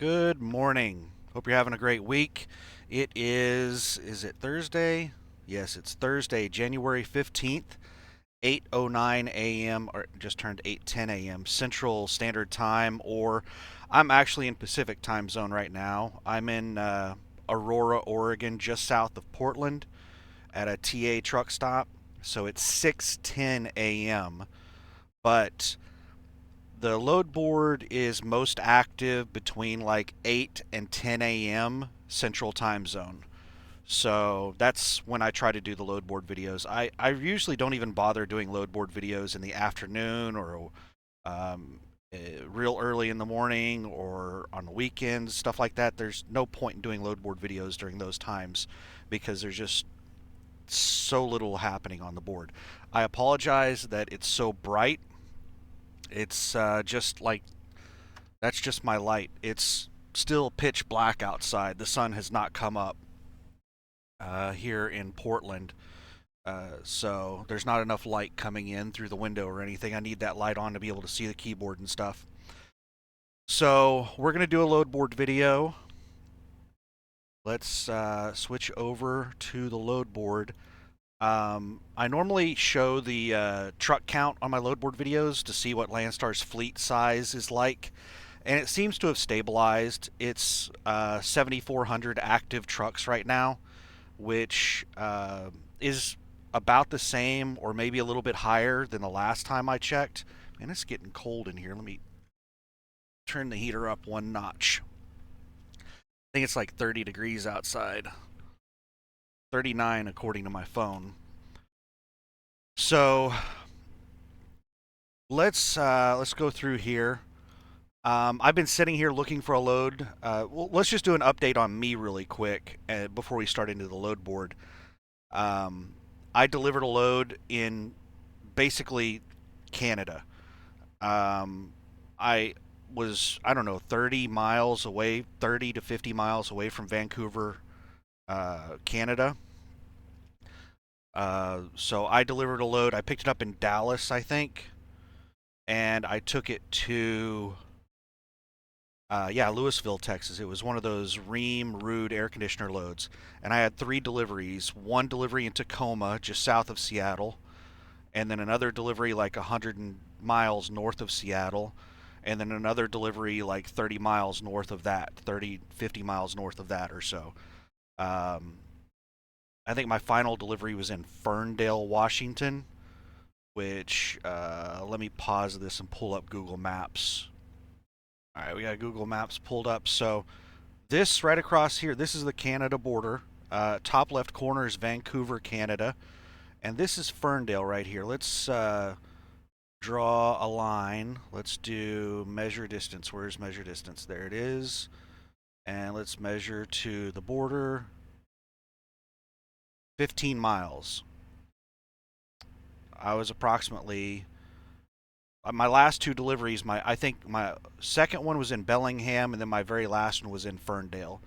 Good morning. Hope you're having a great week. Is it Thursday? Yes, it's Thursday, January 15th, 8:09 a.m. or just turned 8:10 a.m. Central Standard Time, or I'm actually in Pacific Time Zone right now. I'm in Aurora, Oregon, just south of Portland at a TA truck stop. So it's 6:10 a.m. But the load board is most active between like 8 and 10 a.m. Central Time Zone. So that's when I try to do the load board videos. I usually don't even bother doing load board videos in the afternoon or um, real early in the morning or on the weekends, stuff like that. There's no point in doing load board videos during those times because there's just so little happening on the board. I apologize that it's so bright. It's just like That's just my light. It's still pitch black outside. The sun has not come up here in Portland. So there's not enough light coming in through the window or anything. I need that light on to be able to see the keyboard and stuff. So we're going to do a load board video. Let's switch over to the load board. I normally show the truck count on my load board videos to see what Landstar's fleet size is like, and it seems to have stabilized. It's 7,400 active trucks right now, which is about the same or maybe a little bit higher than the last time I checked. Man, it's getting cold in here. Let me turn the heater up one notch. I think it's like 30 degrees outside. 39 according to my phone. So let's go through here. I've been sitting here looking for a load. Well, let's just do an update on me really quick before we start into the load board. Um, I delivered a load in basically Canada. I I don't know, 30 miles away, 30 to 50 miles away from Vancouver, Canada. So I delivered a load. I picked it up in Dallas, I think, and I took it to Louisville, Texas. It was one of those Ream Rude air conditioner loads. And I had three deliveries. One delivery in Tacoma, just south of Seattle. And then another delivery like 100 miles north of Seattle. And then another delivery like 30 miles north of that, 30, 50 miles north of that or so. Um, I think my final delivery was in Ferndale, Washington, which, let me pause this and pull up Google Maps. All right, we got Google Maps pulled up. So this right across here, this is the Canada border. Top left corner is Vancouver, Canada. And this is Ferndale right here. Let's draw a line. Let's do measure distance. Where's measure distance? There it is. And let's measure to the border. 15 miles. I was approximately my last two deliveries. I think my second one was in Bellingham, and then my very last one was in Ferndale.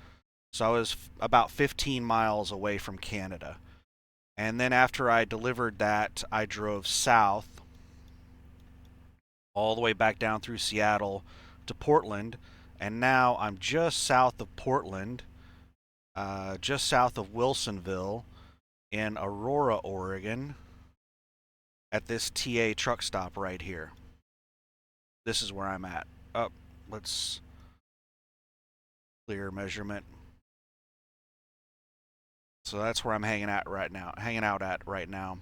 So I was about 15 miles away from Canada. And then after I delivered that, I drove south all the way back down through Seattle to Portland. And now I'm just south of Portland, just south of Wilsonville in Aurora, Oregon, at this TA truck stop right here. This is where I'm at. Oh, let's clear measurement. So that's where I'm hanging out at right now.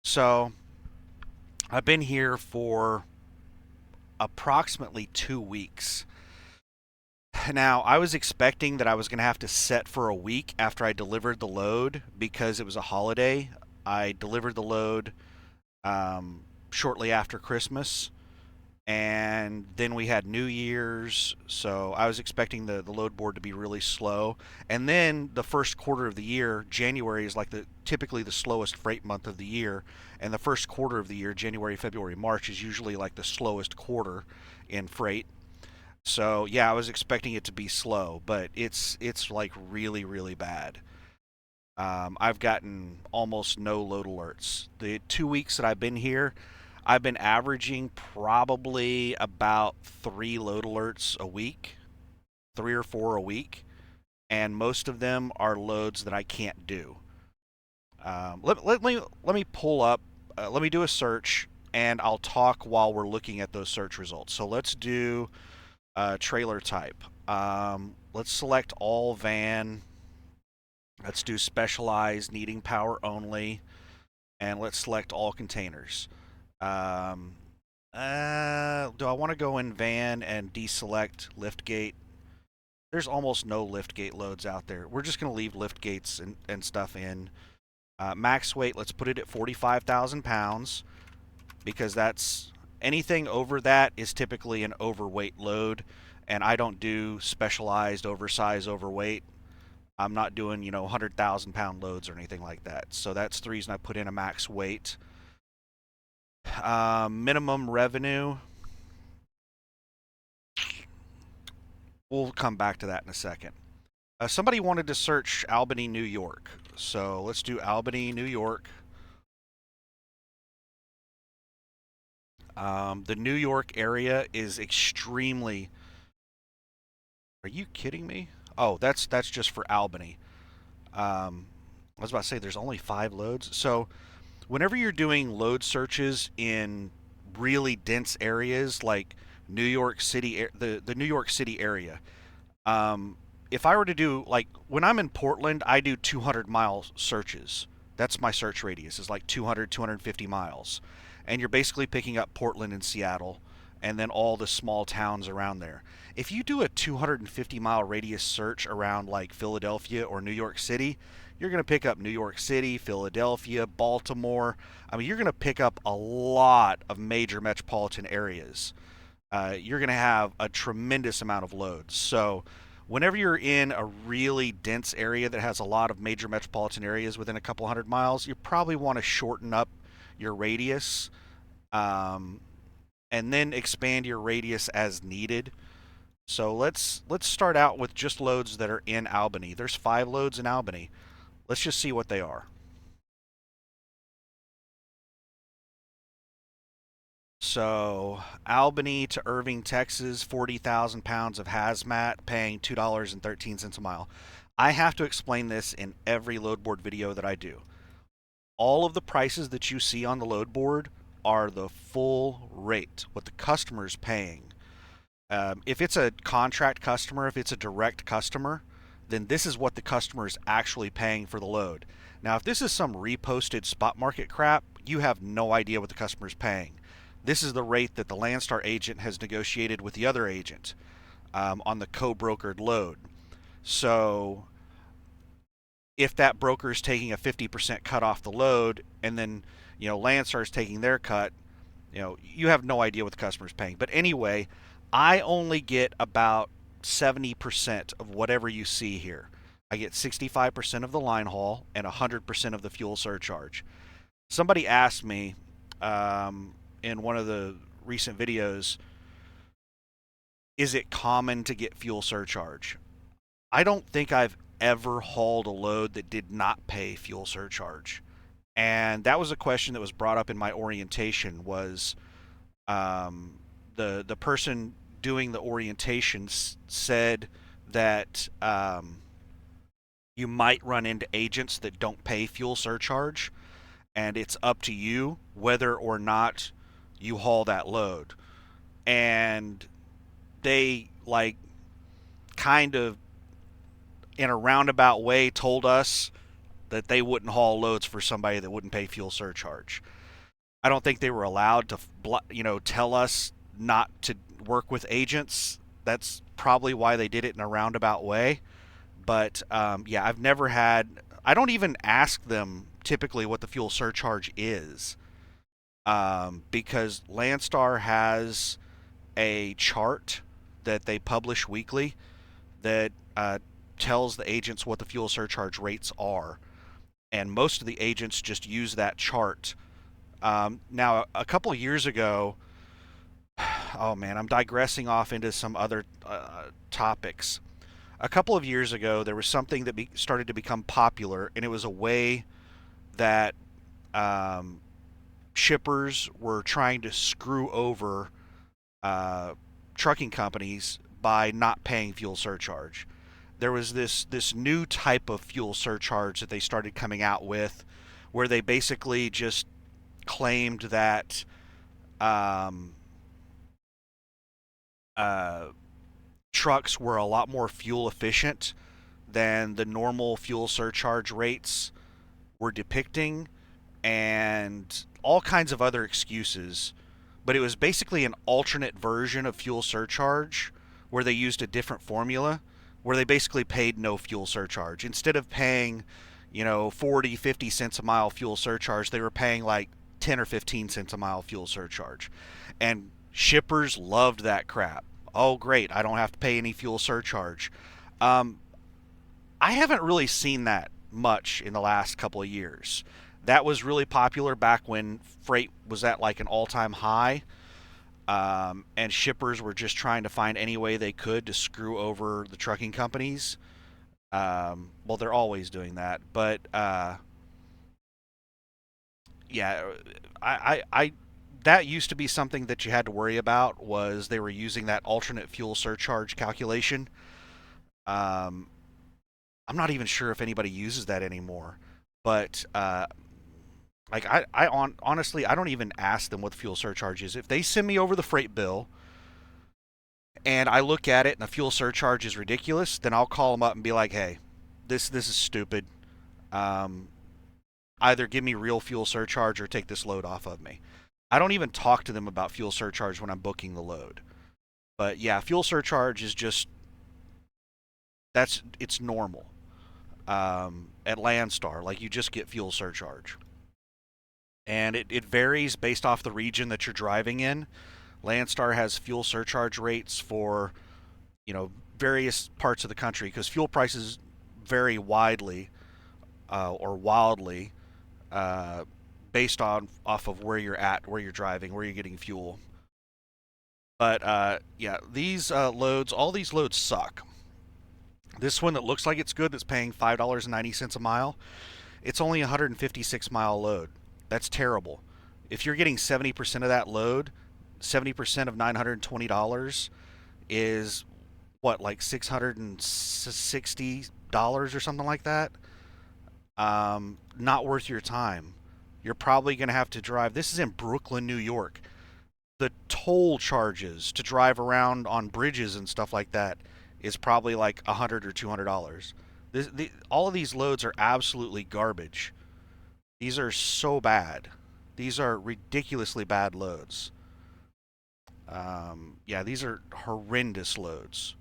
So I've been here for approximately 2 weeks. Now, I was expecting that I was going to have to set for a week after I delivered the load because it was a holiday. I delivered the load shortly after Christmas, and then we had New Year's, so I was expecting the load board to be really slow. And then the first quarter of the year, January is like typically the slowest freight month of the year, and the first quarter of the year, January, February, March, is usually like the slowest quarter in freight. So yeah, I was expecting it to be slow, but it's like really really bad. I've gotten almost no load alerts. The 2 weeks that I've been here, I've been averaging probably about 3 load alerts a week, 3 or 4 a week, and most of them are loads that I can't do. Let me pull up, let me do a search, and I'll talk while we're looking at those search results. So let's do trailer type. Let's select all van. Let's do specialized, needing power only, and let's select all containers. Um, do I want to go in van and deselect lift gate? There's almost no lift gate loads out there. We're just going to leave lift gates and stuff in. Max weight, let's put it at 45,000 pounds because that's anything over that is typically an overweight load, and I don't do specialized, oversized, overweight. I'm not doing 100,000 pound loads or anything like that. So that's the reason I put in a max weight. Minimum revenue. We'll come back to that in a second. Somebody wanted to search Albany, New York. So let's do Albany, New York. The New York area is extremely. Are you kidding me? Oh, that's just for Albany. I was about to say there's only 5 loads. So whenever you're doing load searches in really dense areas like New York City, the New York City area, um, if I were to do like when I'm in Portland, I do 200-mile searches. That's my search radius is like 200, 250 miles, and you're basically picking up Portland and Seattle, and then all the small towns around there. If you do a 250-mile radius search around like Philadelphia or New York City, you're going to pick up New York City, Philadelphia, Baltimore. I mean, you're going to pick up a lot of major metropolitan areas. You're going to have a tremendous amount of loads. So, whenever you're in a really dense area that has a lot of major metropolitan areas within a couple 100 miles, you probably want to shorten up your radius, um, and then expand your radius as needed. So let's start out with just loads that are in Albany. There's 5 loads in Albany. Let's just see what they are. So, Albany to Irving, Texas, 40,000 pounds of hazmat, paying $2.13 a mile. I have to explain this in every load board video that I do. All of the prices that you see on the load board are the full rate, what the customer is paying. If it's a contract customer, if it's a direct customer, then this is what the customer is actually paying for the load. Now, if this is some reposted spot market crap, you have no idea what the customer is paying. This is the rate that the Landstar agent has negotiated with the other agent on the co-brokered load. So if that broker is taking a 50% cut off the load, and then Landstar is taking their cut, you have no idea what the customer is paying. But anyway, I only get about 70% of whatever you see here. I get 65% of the line haul and 100% of the fuel surcharge. Somebody asked me in one of the recent videos, is it common to get fuel surcharge? I don't think I've ever hauled a load that did not pay fuel surcharge. And that was a question that was brought up in my orientation was the person doing the orientation said that you might run into agents that don't pay fuel surcharge, and it's up to you whether or not you haul that load. And they like kind of in a roundabout way told us that they wouldn't haul loads for somebody that wouldn't pay fuel surcharge. I don't think they were allowed to tell us not to work with agents. That's probably why they did it in a roundabout way. But yeah, I've never had. I don't even ask them typically what the fuel surcharge is, because Landstar has a chart that they publish weekly that tells the agents what the fuel surcharge rates are, and most of the agents just use that chart. Now, a couple of years ago, oh man, I'm digressing off into some other topics. A couple of years ago, there was something that started to become popular, and it was a way that um, shippers were trying to screw over uh, trucking companies by not paying fuel surcharge. There was this new type of fuel surcharge that they started coming out with, where they basically just claimed that um, uh, trucks were a lot more fuel efficient than the normal fuel surcharge rates were depicting, and all kinds of other excuses. But it was basically an alternate version of fuel surcharge where they used a different formula where they basically paid no fuel surcharge. Instead of paying, 40, 50 cents a mile fuel surcharge, they were paying like 10 or 15 cents a mile fuel surcharge. And shippers loved that crap. Oh, great, I don't have to pay any fuel surcharge. Um, I haven't really seen that much in the last couple of years. That was really popular back when freight was at like an all time high, and shippers were just trying to find any way they could to screw over the trucking companies. Well, they're always doing that, but yeah, that used to be something that you had to worry about was they were using that alternate fuel surcharge calculation. Um, I'm not even sure if anybody uses that anymore, but like honestly, I don't even ask them what the fuel surcharge is. If they send me over the freight bill and I look at it and the fuel surcharge is ridiculous, then I'll call them up and be like, "Hey, this is stupid. Um, Either give me real fuel surcharge or take this load off of me." I don't even talk to them about fuel surcharge when I'm booking the load. But yeah, fuel surcharge is just it's normal. At Landstar, like you just get fuel surcharge. And it varies based off the region that you're driving in. Landstar has fuel surcharge rates for, various parts of the country because fuel prices vary widely or wildly uh, based on off of where you're at, where you're driving, where you're getting fuel. But yeah, these loads, all these loads suck. This one that looks like it's good, that's paying $5.90 a mile, it's only a 156-mile load. That's terrible. If you're getting 70% of that load, 70% of $920 is what, like $660 or something like that. Not worth your time. You're probably going to have to drive. This is in Brooklyn, New York. The toll charges to drive around on bridges and stuff like that is probably like $100 or $200. All of these loads are absolutely garbage. These are so bad. These are ridiculously bad loads. Yeah, these are horrendous loads.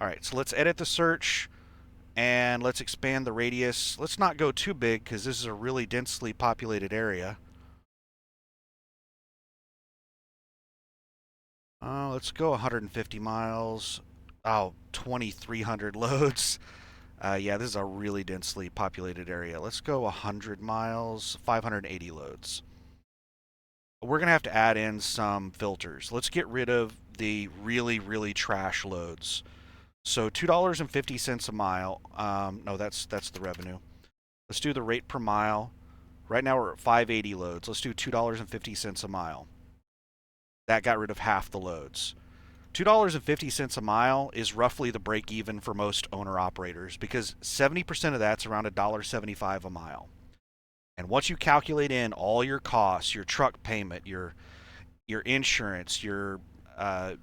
All right, so let's edit the search and let's expand the radius. Let's not go too big because this is a really densely populated area. Let's go 150 miles. Oh, 2,300 loads. Yeah, this is a really densely populated area. Let's go 100 miles, 580 loads. We're going to have to add in some filters. Let's get rid of the really, really trash loads. So $2.50 a mile. No, that's the revenue. Let's do the rate per mile. Right now we're at 580 loads. Let's do $2.50 a mile. That got rid of half the loads. $2.50 a mile is roughly the break even for most owner operators because 70% of that's around $1.75 a mile. And once you calculate in all your costs, your truck payment, your insurance, your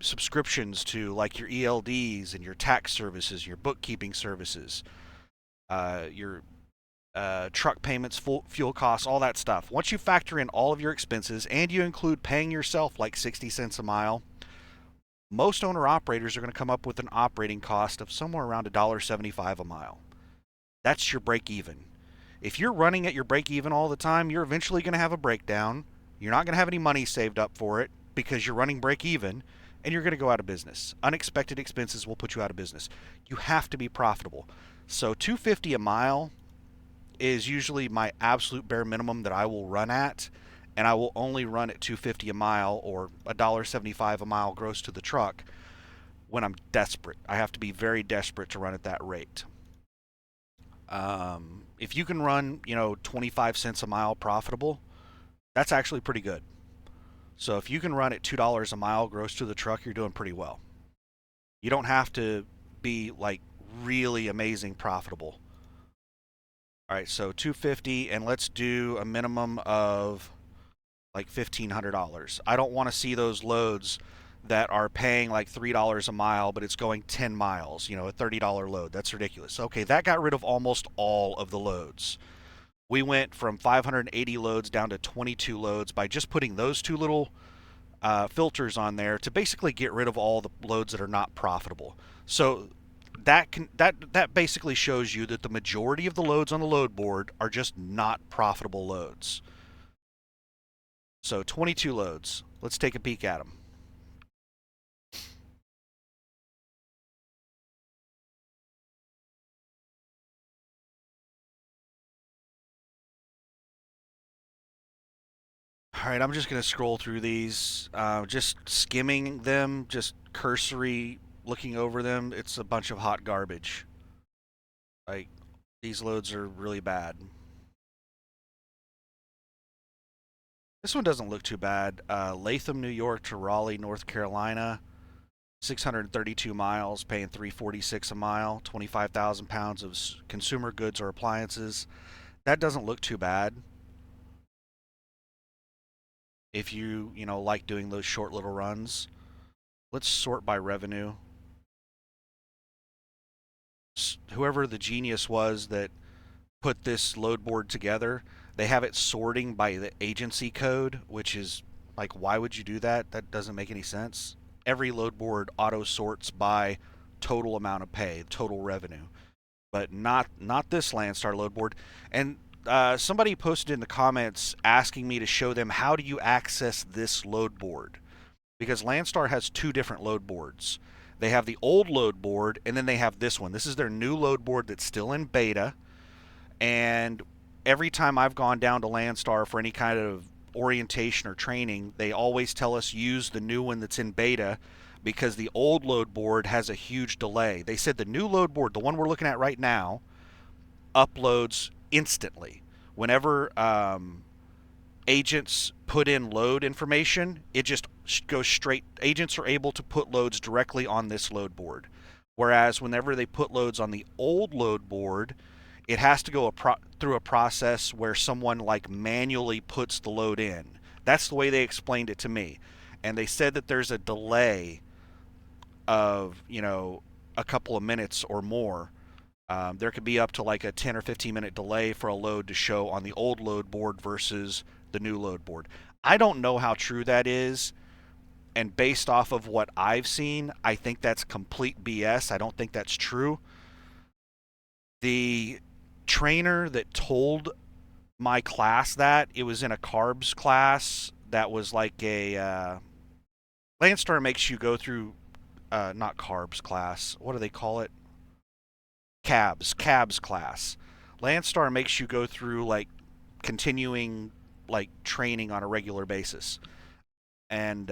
subscriptions to like your ELDs and your tax services, your bookkeeping services, your truck payments, fuel costs, all that stuff. Once you factor in all of your expenses and you include paying yourself like 60 cents a mile, most owner operators are going to come up with an operating cost of somewhere around $1.75 a mile. That's your break even. If you're running at your break even all the time, you're eventually going to have a breakdown. You're not going to have any money saved up for it because you're running break even and you're going to go out of business. Unexpected expenses will put you out of business. You have to be profitable. So $2.50 a mile is usually my absolute bare minimum that I will run at, and I will only run at $2.50 a mile or $1.75 a mile gross to the truck when I'm desperate. I have to be very desperate to run at that rate. if you can run, 25 cents a mile profitable, that's actually pretty good. So if you can run at $2 a mile gross to the truck, you're doing pretty well. You don't have to be like really amazing profitable. All right, so 250, and let's do a minimum of like $1,500. I don't want to see those loads that are paying like $3 a mile, but it's going 10 miles, a $30 load. That's ridiculous. Okay, that got rid of almost all of the loads. We went from 580 loads down to 22 loads by just putting those two little filters on there to basically get rid of all the loads that are not profitable. So that basically shows you that the majority of the loads on the load board are just not profitable loads. So 22 loads. Let's take a peek at them. All right, I'm just going to scroll through these, just skimming them, just cursory looking over them. It's a bunch of hot garbage. Like, these loads are really bad. This one doesn't look too bad. Latham, New York to Raleigh, North Carolina, 632 miles, paying 346 a mile, 25,000 pounds of consumer goods or appliances. That doesn't look too bad if you like doing those short little runs. Let's sort by revenue. Whoever the genius was that put this load board together, they have it sorting by the agency code, which is like, why would you do that? That doesn't make any sense. Every load board auto sorts by total amount of pay, total revenue, but not this Landstar load board. And somebody posted in the comments asking me to show them how do you access this load board, because Landstar has two different load boards. They have the old load board, and then they have this one. This is their new load board that's still in beta. And every time I've gone down to Landstar for any kind of orientation or training, they always tell us use the new one that's in beta because the old load board has a huge delay. They said the new load board, the one we're looking at right now, uploads instantly. Whenever agents put in load information, it just goes straight. Agents are able to put loads directly on this load board. Whereas whenever they put loads on the old load board, it has to go through a process where someone like manually puts the load in. That's the way they explained it to me. And they said that there's a delay of, a couple of minutes or more. There could be up to like a 10 or 15-minute delay for a load to show on the old load board versus the new load board. I don't know how true that is. And based off of what I've seen, I think that's complete BS. I don't think that's true. The trainer that told my class that, it was in a carbs class that was like a Landstar makes you go through not carbs class. What do they call it? Cabs class. Landstar makes you go through like continuing like training on a regular basis. And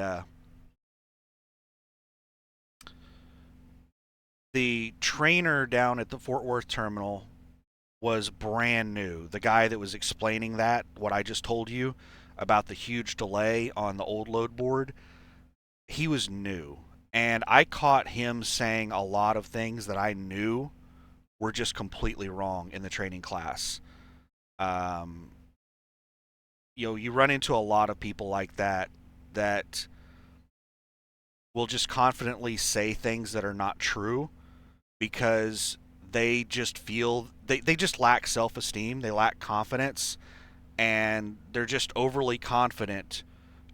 the trainer down at the Fort Worth terminal was brand new. The guy that was explaining that, what I just told you about the huge delay on the old load board, he was new. And I caught him saying a lot of things that I knew were just completely wrong in the training class. Um, you run into a lot of people like that will just confidently say things that are not true because they just feel they just lack self-esteem, they lack confidence, and they're just overly confident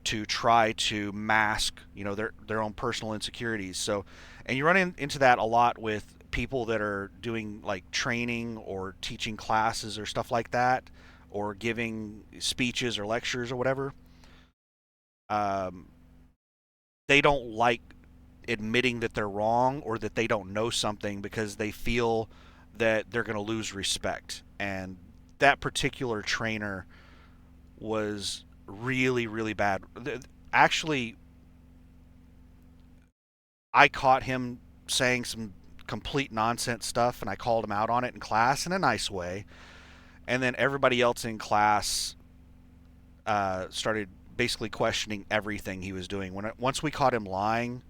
to try to mask, their own personal insecurities. So, and you run into that a lot with people that are doing like training or teaching classes or stuff like that, or giving speeches or lectures or whatever. Um, they don't like admitting that they're wrong or that they don't know something because they feel that they're going to lose respect. And that particular trainer was really, really bad. Actually, I caught him saying some complete nonsense stuff and I called him out on it in class in a nice way. And then everybody else in class started basically questioning everything he was doing. Once we caught him lying,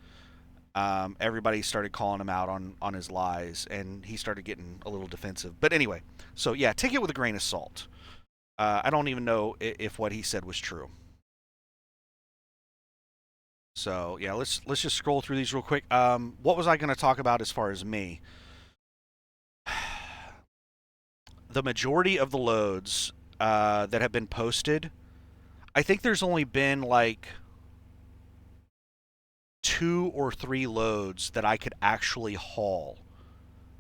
everybody started calling him out on his lies, and he started getting a little defensive. But anyway, so yeah, take it with a grain of salt. I don't even know if what he said was true. So yeah, let's just scroll through these real quick. What was I going to talk about as far as me? The majority of the loads that have been posted, I think there's only been like 2 or 3 loads that I could actually haul.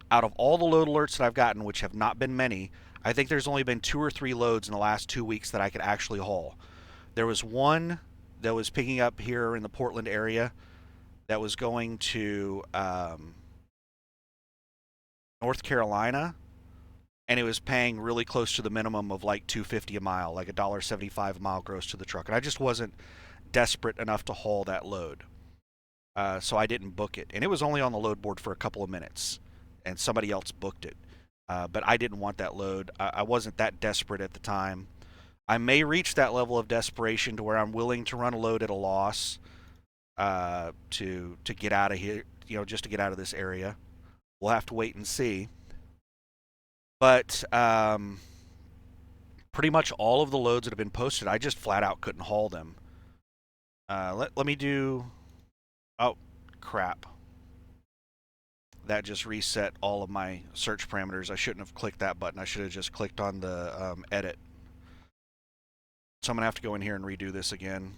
Out of all the load alerts that I've gotten, which have not been many, I think there's only been 2 or 3 loads in the last 2 weeks that I could actually haul. There was one that was picking up here in the Portland area that was going to North Carolina, and it was paying really close to the minimum of like 250 a mile, like $1.75 a mile gross to the truck, and I just wasn't desperate enough to haul that load. So I didn't book it, and it was only on the load board for a couple of minutes, and somebody else booked it. But I didn't want that load. I wasn't that desperate at the time. I may reach that level of desperation to where I'm willing to run a load at a loss to get out of here, just to get out of this area. We'll have to wait and see. But pretty much all of the loads that have been posted, I just flat out couldn't haul them. Let me do. Oh, crap. That just reset all of my search parameters. I shouldn't have clicked that button. I should have just clicked on the edit. So I'm going to have to go in here and redo this again.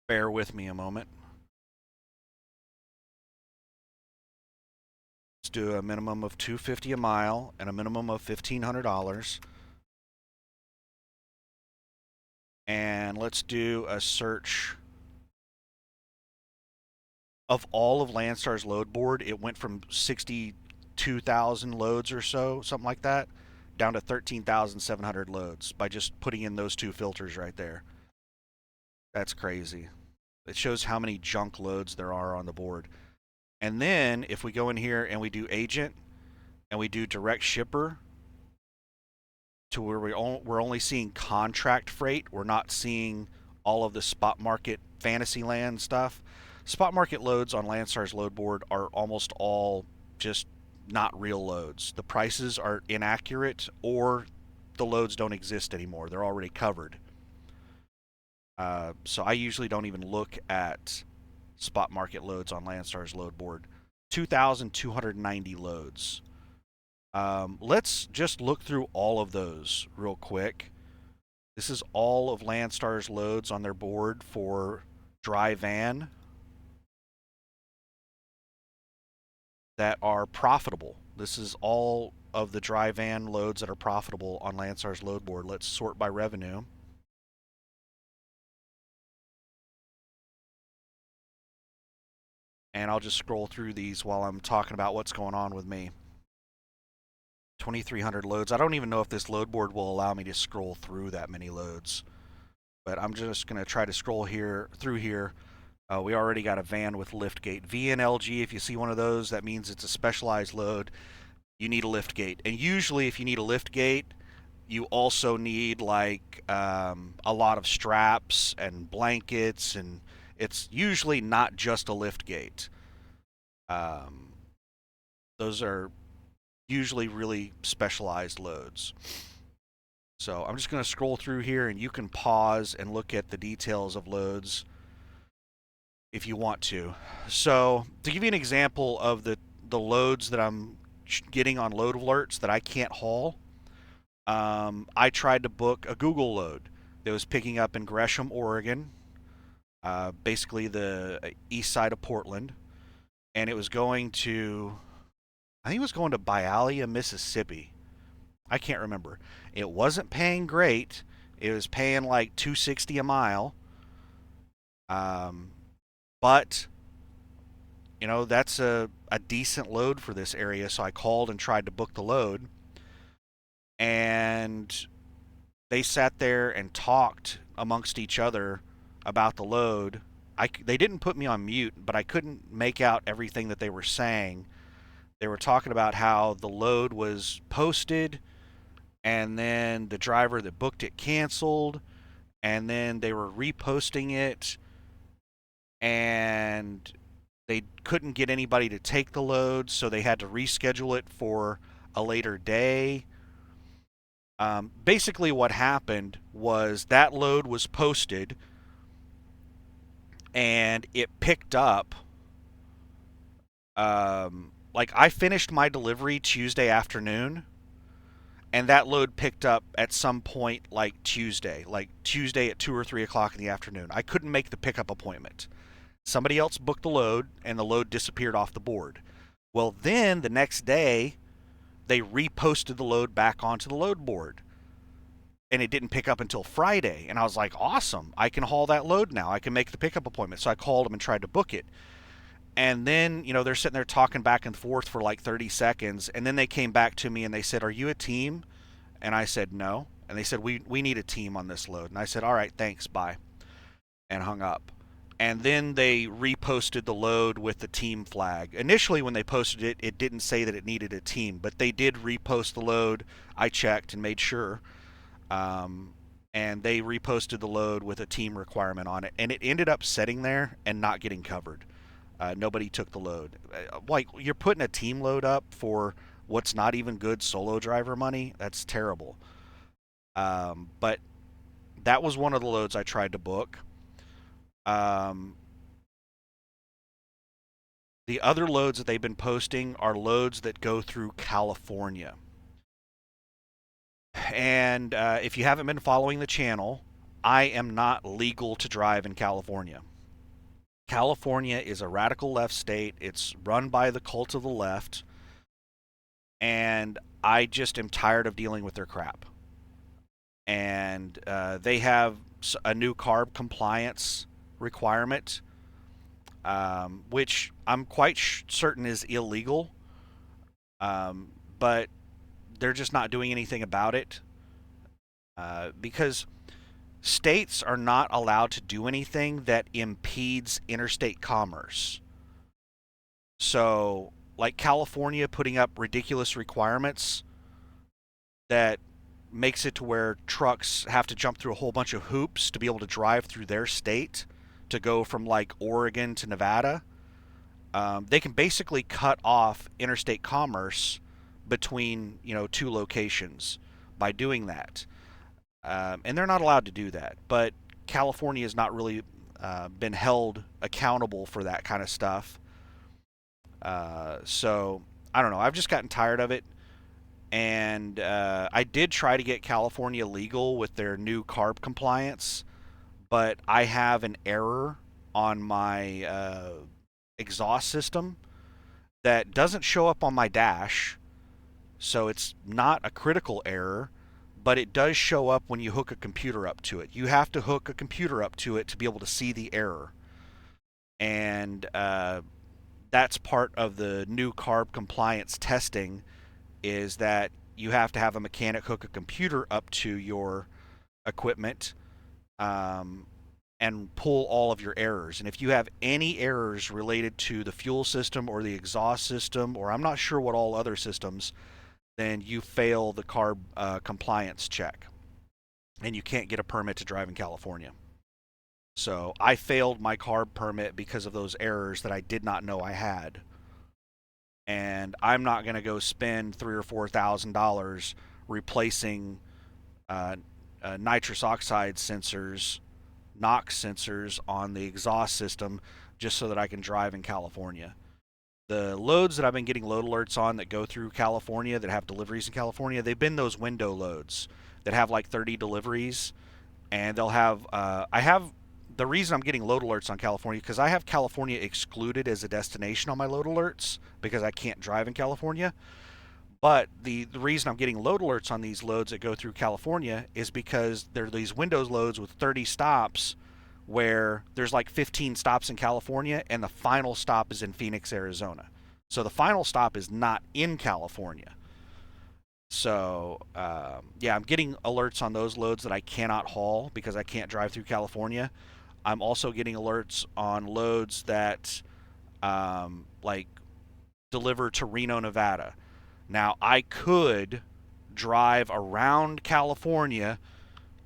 Bear with me a moment. Let's do a minimum of $250 a mile and a minimum of $1,500. And let's do a search of all of Landstar's load board. It went from 62,000 loads or so, something like that, down to 13,700 loads by just putting in those 2 filters right there. That's crazy. It shows how many junk loads there are on the board. And then if we go in here and we do agent and we do direct shipper to where we're only seeing contract freight, we're not seeing all of the spot market Fantasyland stuff. Spot market loads on Landstar's load board are almost all just not real loads. The prices are inaccurate, or the loads don't exist anymore. They're already covered. So I usually don't even look at spot market loads on Landstar's load board. 2,290 loads. Let's just look through all of those real quick. This is all of Landstar's loads on their board for dry van that are profitable. This is all of the dry van loads that are profitable on Landstar's load board. Let's sort by revenue. And I'll just scroll through these while I'm talking about what's going on with me. 2,300 loads. I don't even know if this load board will allow me to scroll through that many loads, but I'm just going to try to scroll through here. We already got a van with lift gate. VNLG, if you see one of those, that means it's a specialized load. You need a lift gate. And usually if you need a lift gate, you also need like a lot of straps and blankets, and it's usually not just a lift gate. Those are usually really specialized loads. So I'm just going to scroll through here, and you can pause and look at the details of loads if you want to. So to give you an example of the loads that I'm getting on load alerts that I can't haul, I tried to book a Google load that was picking up in Gresham, Oregon, basically the east side of Portland, and it was going to, I think it was going to Bialia, Mississippi. I can't remember. It wasn't paying great. It was paying like $260 a mile. But that's a decent load for this area, so I called and tried to book the load, and they sat there and talked amongst each other about the load. They didn't put me on mute, but I couldn't make out everything that they were saying. They were talking about how the load was posted, and then the driver that booked it canceled, and then they were reposting it, and they couldn't get anybody to take the load, so they had to reschedule it for a later day. Basically, what happened was that load was posted and it picked up. Like, I finished my delivery Tuesday afternoon, and that load picked up at some point like Tuesday at 2 or 3 o'clock in the afternoon. I couldn't make the pickup appointment. Somebody else booked the load, and the load disappeared off the board. Well, then the next day, they reposted the load back onto the load board, and it didn't pick up until Friday. And I was like, awesome, I can haul that load now. I can make the pickup appointment. So I called them and tried to book it. And then, they're sitting there talking back and forth for like 30 seconds. And then they came back to me and they said, "Are you a team?" And I said, "No." And they said, we need a team on this load. And I said, "All right, thanks, bye." And hung up. And then they reposted the load with the team flag. Initially, when they posted it, it didn't say that it needed a team, but they did repost the load. I checked and made sure. Um, and they reposted the load with a team requirement on it. And it ended up sitting there and not getting covered. Nobody took the load. Like, you're putting a team load up for what's not even good solo driver money. That's terrible. But that was one of the loads I tried to book. Um, the other loads that they've been posting are loads that go through California. And if you haven't been following the channel, I am not legal to drive in California. California is a radical left state. It's run by the cult of the left. And I just am tired of dealing with their crap. And they have a new carb compliance requirement, which I'm quite certain is illegal, but they're just not doing anything about it because states are not allowed to do anything that impedes interstate commerce. So, like California putting up ridiculous requirements that makes it to where trucks have to jump through a whole bunch of hoops to be able to drive through their state to go from like Oregon to Nevada. They can basically cut off interstate commerce between two locations by doing that, and they're not allowed to do that. But California has not really been held accountable for that kind of stuff. So I don't know. I've just gotten tired of it. And I did try to get California legal with their new carb compliance, but I have an error on my exhaust system that doesn't show up on my dash, so it's not a critical error, but it does show up when you hook a computer up to it. You have to hook a computer up to it to be able to see the error. And that's part of the new carb compliance testing, is that you have to have a mechanic hook a computer up to your equipment um, and pull all of your errors. And if you have any errors related to the fuel system or the exhaust system, or I'm not sure what all other systems, then you fail the carb compliance check and you can't get a permit to drive in California. So I failed my carb permit because of those errors that I did not know I had. And I'm not going to go spend $3,000 or $4,000 replacing nitrous oxide sensors, NOx sensors on the exhaust system just so that I can drive in California. The loads that I've been getting load alerts on that go through California, that have deliveries in California, they've been those window loads that have like 30 deliveries, and they'll have I have the reason I'm getting load alerts on California because I have California excluded as a destination on my load alerts because I can't drive in California. But the reason I'm getting load alerts on these loads that go through California is because they're these windows loads with 30 stops where there's like 15 stops in California and the final stop is in Phoenix, Arizona. So the final stop is not in California. So, yeah, I'm getting alerts on those loads that I cannot haul because I can't drive through California. I'm also getting alerts on loads that, like, deliver to Reno, Nevada. Now, I could drive around California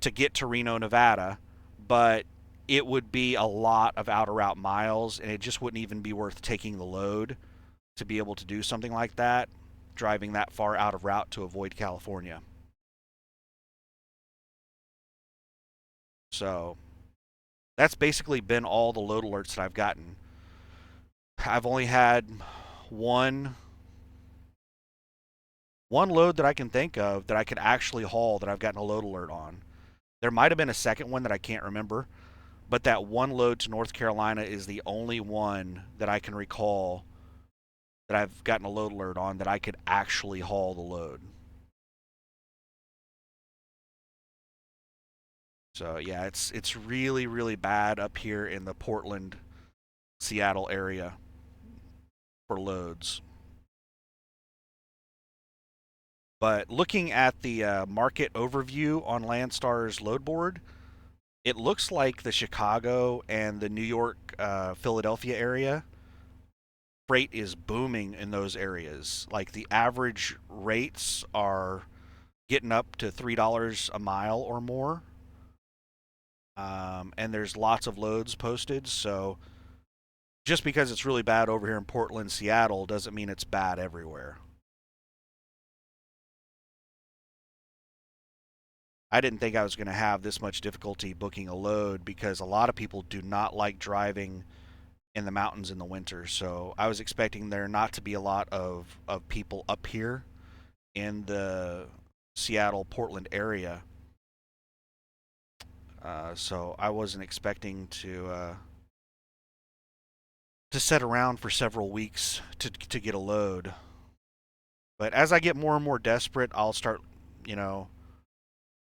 to get to Reno, Nevada, but it would be a lot of outer route miles, and it just wouldn't even be worth taking the load to be able to do something like that, driving that far out of route to avoid California. So that's basically been all the load alerts that I've gotten. I've only had one one load that I can think of that I could actually haul that I've gotten a load alert on. There might have been a second one that I can't remember, but that one load to North Carolina is the only one that I can recall that I've gotten a load alert on that I could actually haul the load. So yeah, it's really bad up here in the Portland, Seattle area for loads. But looking at the market overview on Landstar's load board, it looks like the Chicago and the New York, Philadelphia area freight is booming in those areas. Like the average rates are getting up to $3 a mile or more, and there's lots of loads posted. So just because it's really bad over here in Portland, Seattle, doesn't mean it's bad everywhere. I didn't think I was going to have this much difficulty booking a load because a lot of people do not like driving in the mountains in the winter. So I was expecting there not to be a lot of people up here in the Seattle, Portland area. So I wasn't expecting to sit around for several weeks to get a load. But as I get more and more desperate, I'll start, you know,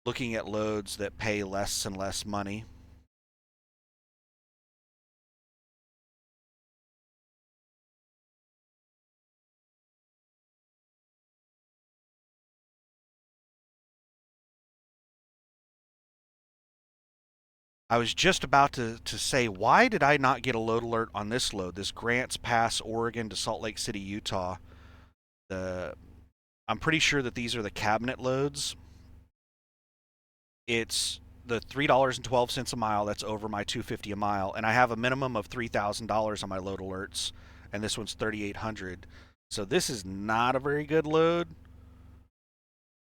looking at loads that pay less and less money. I was just about to say, why did I not get a load alert on this load? This Grants Pass, Oregon to Salt Lake City, Utah. The I'm pretty sure that these are the cabinet loads. It's the $3.12 a mile. That's over my $250 a mile, and I have a minimum of $3,000 on my load alerts, and this one's 3,800. So this is not a very good load,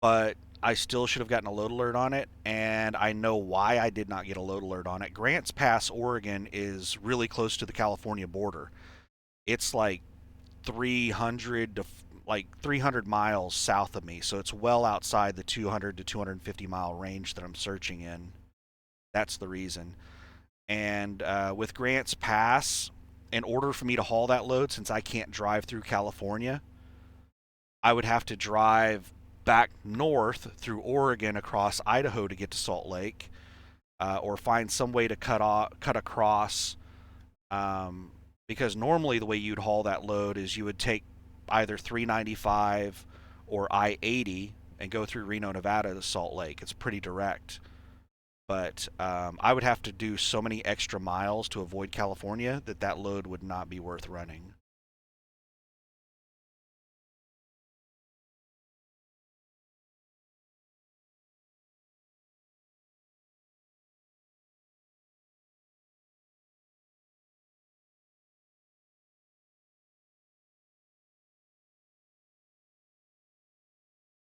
but I still should have gotten a load alert on it, and I know why I did not get a load alert on it. Grants Pass, Oregon is really close to the California border. It's like 300 to like 300 miles south of me, so it's well outside the 200 to 250 mile range that I'm searching in. That's the reason. And with Grants Pass, in order for me to haul that load, since I can't drive through California, I would have to drive back north through Oregon across Idaho to get to Salt Lake, or find some way to cut across. Um, because normally the way you'd haul that load is you would take either 395 or I-80 and go through Reno, Nevada to Salt Lake. It's pretty direct. But I would have to do so many extra miles to avoid California that that load would not be worth running.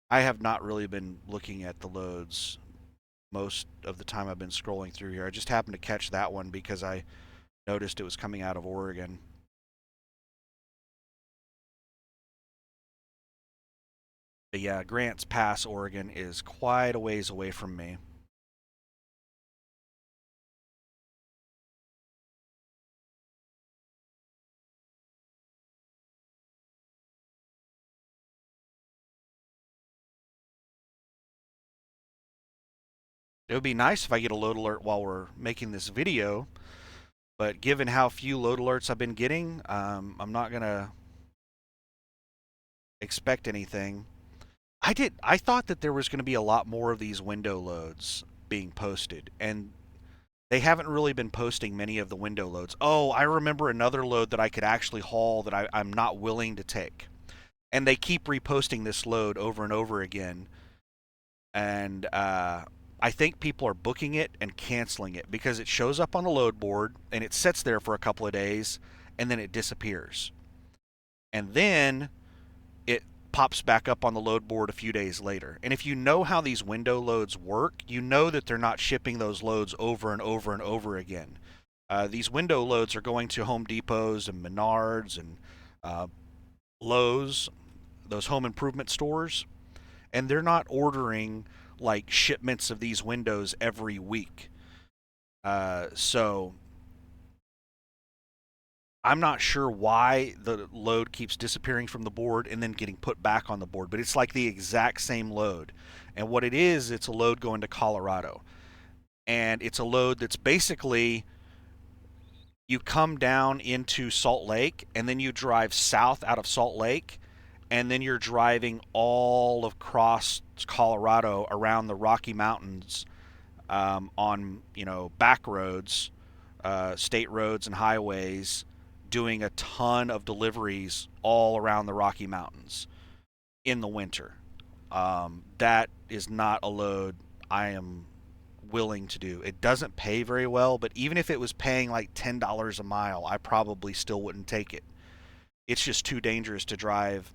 I have not really been looking at the loads most of the time I've been scrolling through here. I just happened to catch that one because I noticed it was coming out of Oregon. But yeah, Grants Pass, Oregon is quite a ways away from me. It would be nice if I get a load alert while we're making this video, but given how few load alerts I've been getting, I'm not gonna expect anything. I thought that there was going to be a lot more of these window loads being posted, and they haven't really been posting many of the window loads. Oh, I remember another load that I could actually haul that I'm not willing to take. And they keep reposting this load over and over again. And I think people are booking it and canceling it because it shows up on the load board and it sits there for a couple of days and then it disappears. And then it pops back up on the load board a few days later. And if you know how these window loads work, you know that they're not shipping those loads over and over and over again. These window loads are going to Home Depots and Menards and uh, Lowe's, those home improvement stores, and they're not ordering like shipments of these windows every week. So I'm not sure why the load keeps disappearing from the board and then getting put back on the board, but it's like the exact same load. And what it is, it's a load going to Colorado. And it's a load that's basically you come down into Salt Lake and then you drive south out of Salt Lake and then you're driving all across Colorado around the Rocky Mountains on back roads, state roads and highways, doing a ton of deliveries all around the Rocky Mountains in the winter. That is not a load I am willing to do. It doesn't pay very well, but even if it was paying like $10 a mile, I probably still wouldn't take it. It's just too dangerous to drive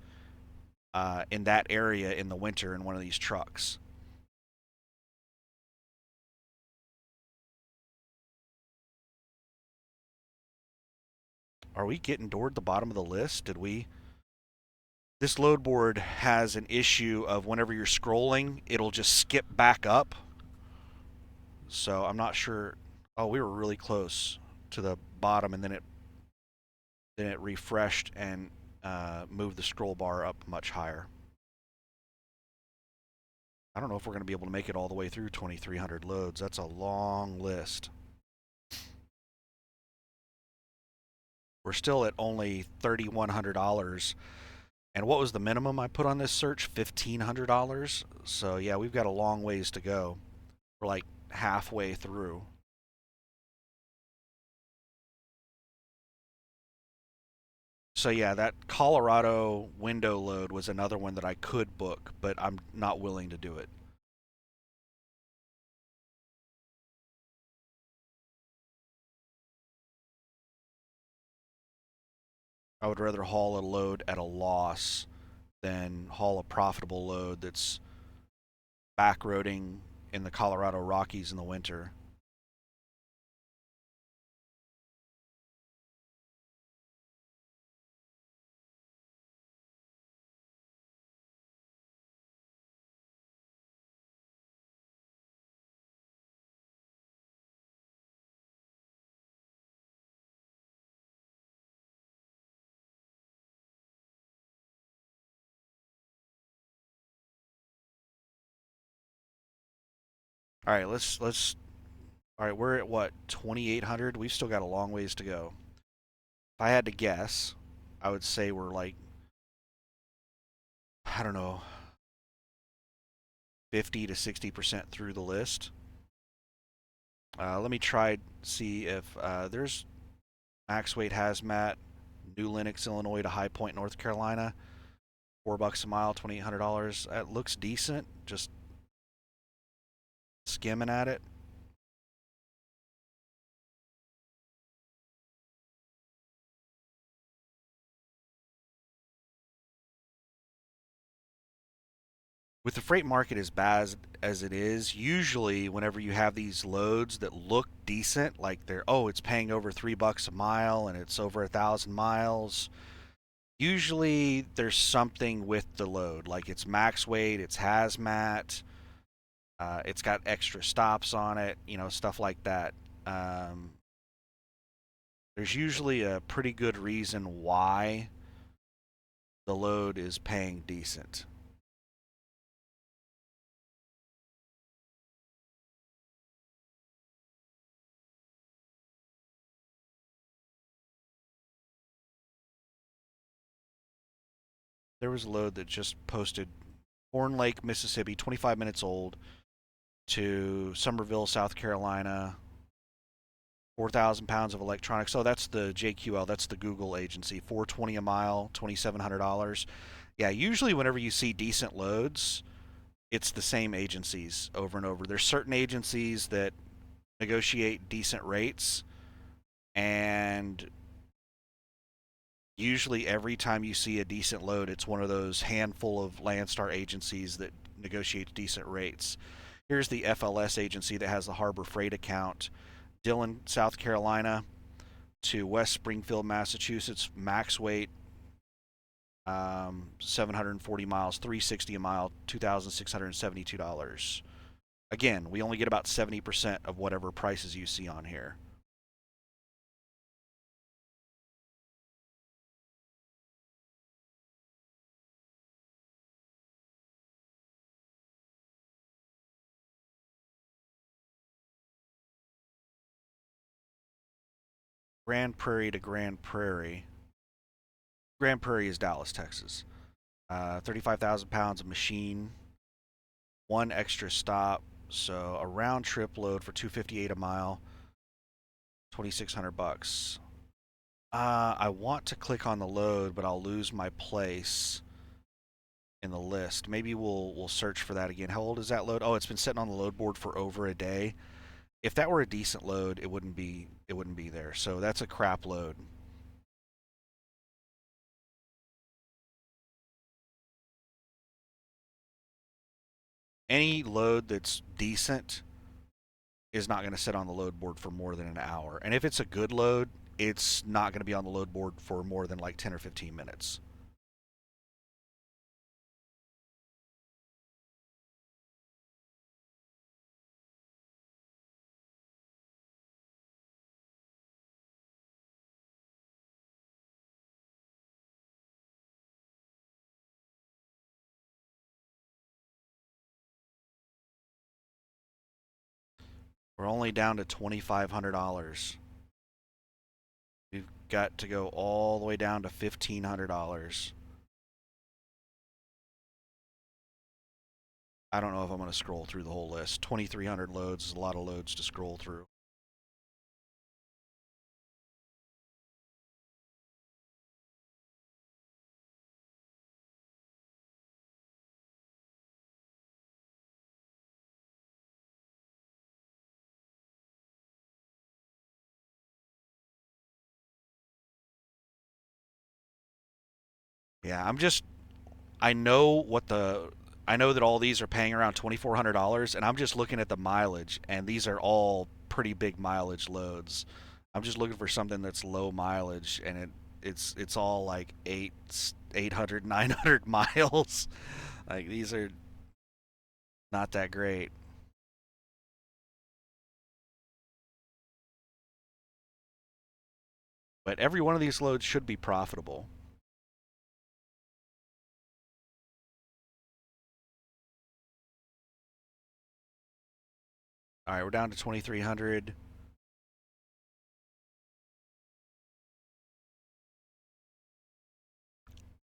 in that area in the winter in one of these trucks. Are we getting toward the bottom of the list? Did we? This load board has an issue of whenever you're scrolling, it'll just skip back up. So I'm not sure. Oh, we were really close to the bottom, and then it refreshed and moved the scroll bar up much higher. I don't know if we're going to be able to make it all the way through 2,300 loads. That's a long list. We're still at only $3,100. And what was the minimum I put on this search? $1,500. So yeah, we've got a long ways to go. We're like halfway through. So yeah, that Colorado window load was another one that I could book, but I'm not willing to do it. I would rather haul a load at a loss than haul a profitable load that's backroading in the Colorado Rockies in the winter. All right, let's. All right, we're at what 2,800. We've still got a long ways to go. If I had to guess, I would say we're like I don't know, 50 to 60% through the list. Let me try see if there's max weight hazmat, New Lenox, Illinois to High Point, North Carolina. $4 a mile, $2,800. That looks decent. Just skimming at it. With the freight market as bad as it is, usually whenever you have these loads that look decent, like it's paying over $3 a mile and it's over 1,000 miles. Usually there's something with the load, like it's max weight, it's hazmat, it's got extra stops on it, stuff like that. Um, there's usually a pretty good reason why the load is paying decent. There was a load that just posted Horn Lake, Mississippi, 25 minutes old, to Somerville, South Carolina, 4,000 pounds of electronics. So that's the JQL, that's the Google agency, 420 a mile, $2,700. Yeah, usually whenever you see decent loads, it's the same agencies over and over. There's certain agencies that negotiate decent rates, and usually every time you see a decent load, it's one of those handful of Landstar agencies that negotiates decent rates. Here's the FLS agency that has the Harbor Freight account. Dillon, South Carolina to West Springfield, Massachusetts, max weight 740 miles, 360 a mile, $2,672. Again, we only get about 70% of whatever prices you see on here. Grand Prairie to Grand Prairie. Grand Prairie is Dallas, Texas. 35,000 pounds of machine, one extra stop, so a round trip load for 258 a mile, 2,600 bucks. I want to click on the load, but I'll lose my place in the list. Maybe we'll search for that again. How old is that load? Oh, it's been sitting on the load board for over a day. If that were a decent load, it wouldn't be there. So that's a crap load. Any load that's decent is not going to sit on the load board for more than an hour. And if it's a good load, it's not going to be on the load board for more than like 10 or 15 minutes. We're only down to $2,500. We've got to go all the way down to $1,500. I don't know if I'm going to scroll through the whole list. 2,300 loads is a lot of loads to scroll through. Yeah, I know what the I know that all these are paying around $2,400, and I'm just looking at the mileage, and these are all pretty big mileage loads. I'm just looking for something that's low mileage, and it's all like 800, 900 miles. Like these are not that great. But every one of these loads should be profitable. All right, we're down to 2,300.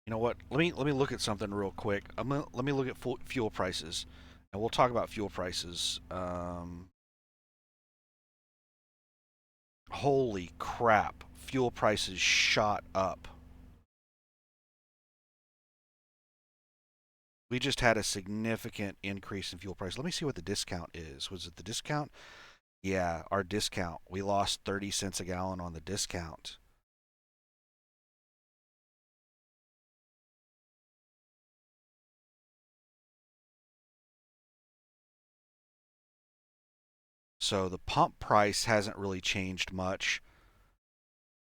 You know what? Let me look at something real quick. Let me look at fuel prices, and we'll talk about fuel prices. Holy crap! Fuel prices shot up. We just had a significant increase in fuel price. Let me see what the discount is. Was it the discount? Yeah, our discount. We lost 30 cents a gallon on the discount. So the pump price hasn't really changed much.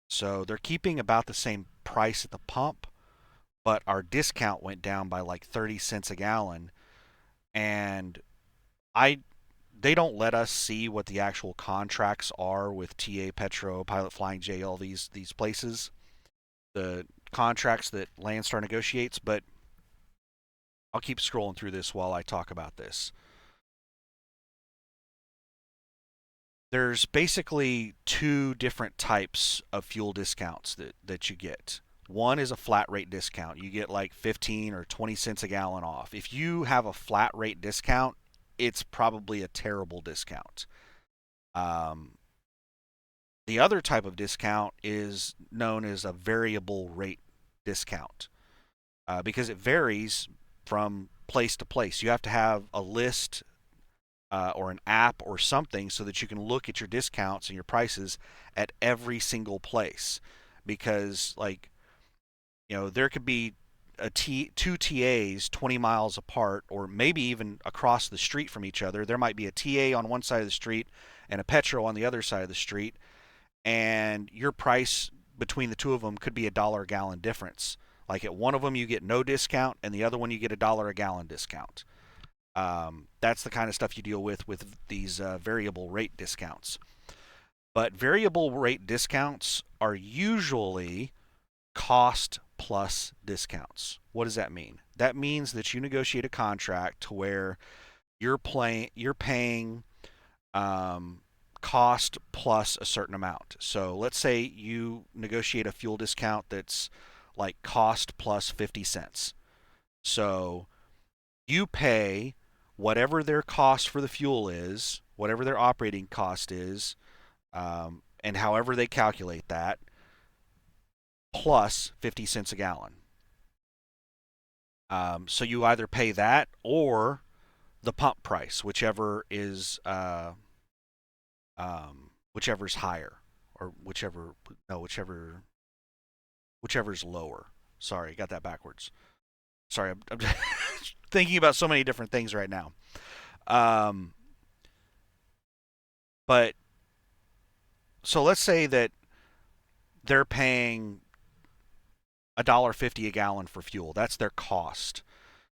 So they're keeping about the same price at the pump, but our discount went down by like 30 cents a gallon. And I they don't let us see what the actual contracts are with TA Petro, Pilot Flying J, all these places, the contracts that Landstar negotiates, but I'll keep scrolling through this while I talk about this. There's basically two different types of fuel discounts that you get. One is a flat rate discount. You get like 15 or 20 cents a gallon off. If you have a flat rate discount, it's probably a terrible discount. Um, the other type of discount is known as a variable rate discount because it varies from place to place. You have to have a list or an app or something so that you can look at your discounts and your prices at every single place. Because, like, there could be two TAs 20 miles apart, or maybe even across the street from each other. There might be a TA on one side of the street and a Petro on the other side of the street, and your price between the two of them could be $1 a gallon difference. Like at one of them, you get no discount, and the other one, you get $1 a gallon discount. That's the kind of stuff you deal with these variable rate discounts. But variable rate discounts are usually cost plus discounts. What does that mean? That means that you negotiate a contract to where you're paying cost plus a certain amount. So let's say you negotiate a fuel discount that's like cost plus 50 cents. So you pay whatever their cost for the fuel is, whatever their operating cost is, and however they calculate that, plus 50 cents a gallon. So you either pay that or the pump price, whichever's higher, or whichever's lower. Sorry, got that backwards. Sorry, I'm thinking about so many different things right now. Um, but so let's say that they're paying $1.50 a gallon for fuel. That's their cost,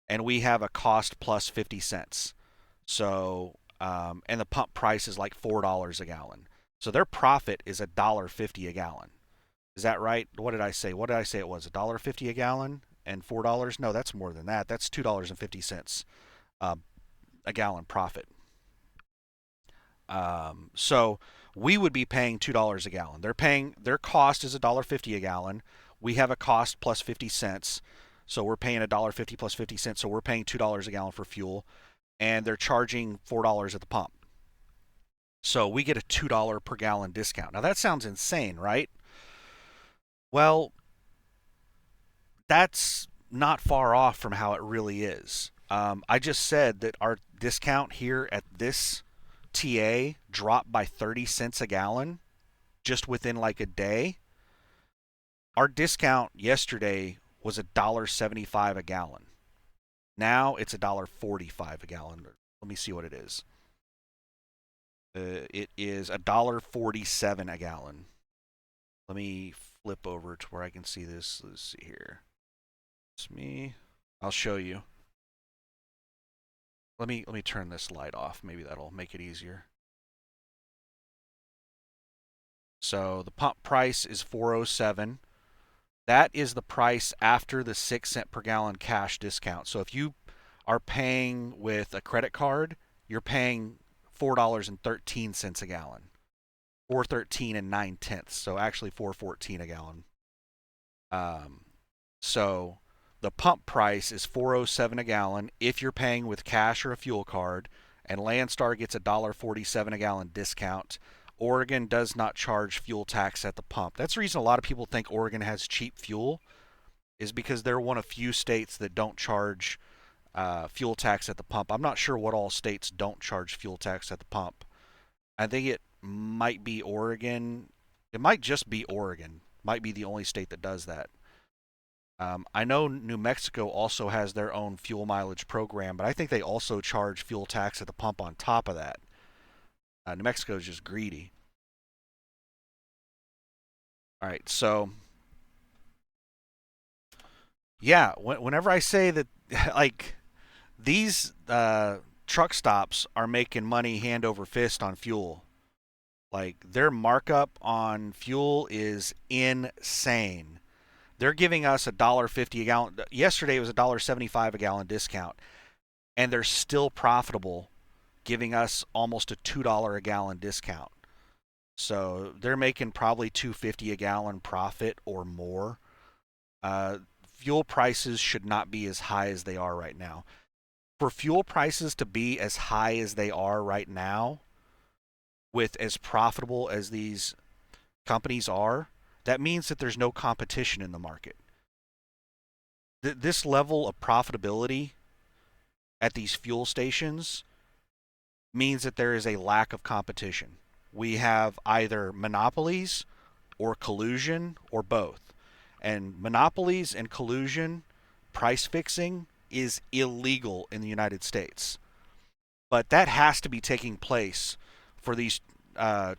and we have a cost plus 50 cents. So, and the pump price is like $4 a gallon. So their profit is $1.50 a gallon. Is that right? What did I say? What did I say it was? $1.50 a gallon and $4? No, that's more than that. That's $2.50 a gallon profit. So we would be paying $2 a gallon. Their cost is $1.50 a gallon. We have a cost plus 50 cents. So we're paying $1.50 plus 50 cents. So we're paying $2 a gallon for fuel, and they're charging $4 at the pump. So we get a $2 per gallon discount. Now that sounds insane, right? Well, that's not far off from how it really is. I just said that our discount here at this TA dropped by 30 cents a gallon just within like a day. Our discount yesterday was $1.75 a gallon. Now it's $1.45 a gallon. Let me see what it is. It is $1.47 a gallon. Let me flip over to where I can see this. Let's see here. It's me. I'll show you. Let me turn this light off. Maybe that'll make it easier. So the pump price is $4.07. That is the price after the 6 cent per gallon cash discount. So if you are paying with a credit card, you're paying $4.13 a gallon. 4.13 and 9/10. So actually 4.14 a gallon. So the pump price is $4.07 a gallon if you're paying with cash or a fuel card, and Landstar gets a $1.47 a gallon discount. Oregon does not charge fuel tax at the pump. That's the reason a lot of people think Oregon has cheap fuel, is because they're one of few states that don't charge fuel tax at the pump. I'm not sure what all states don't charge fuel tax at the pump. I think it might be Oregon. It might just be Oregon. Might be the only state that does that. I know New Mexico also has their own fuel mileage program, but I think they also charge fuel tax at the pump on top of that. New Mexico is just greedy. All right, so yeah, whenever I say that, like, these truck stops are making money hand over fist on fuel. Like, their markup on fuel is insane. They're giving us $1.50 a gallon. Yesterday it was $1.75 a gallon discount, and they're still profitable, giving us almost a $2 a gallon discount. So they're making probably $2.50 a gallon profit or more. Fuel prices should not be as high as they are right now. For fuel prices to be as high as they are right now, with as profitable as these companies are, that means that there's no competition in the market. This level of profitability at these fuel stations means that there is a lack of competition. We have either monopolies or collusion or both. And monopolies and collusion, price fixing, is illegal in the United States. But that has to be taking place for these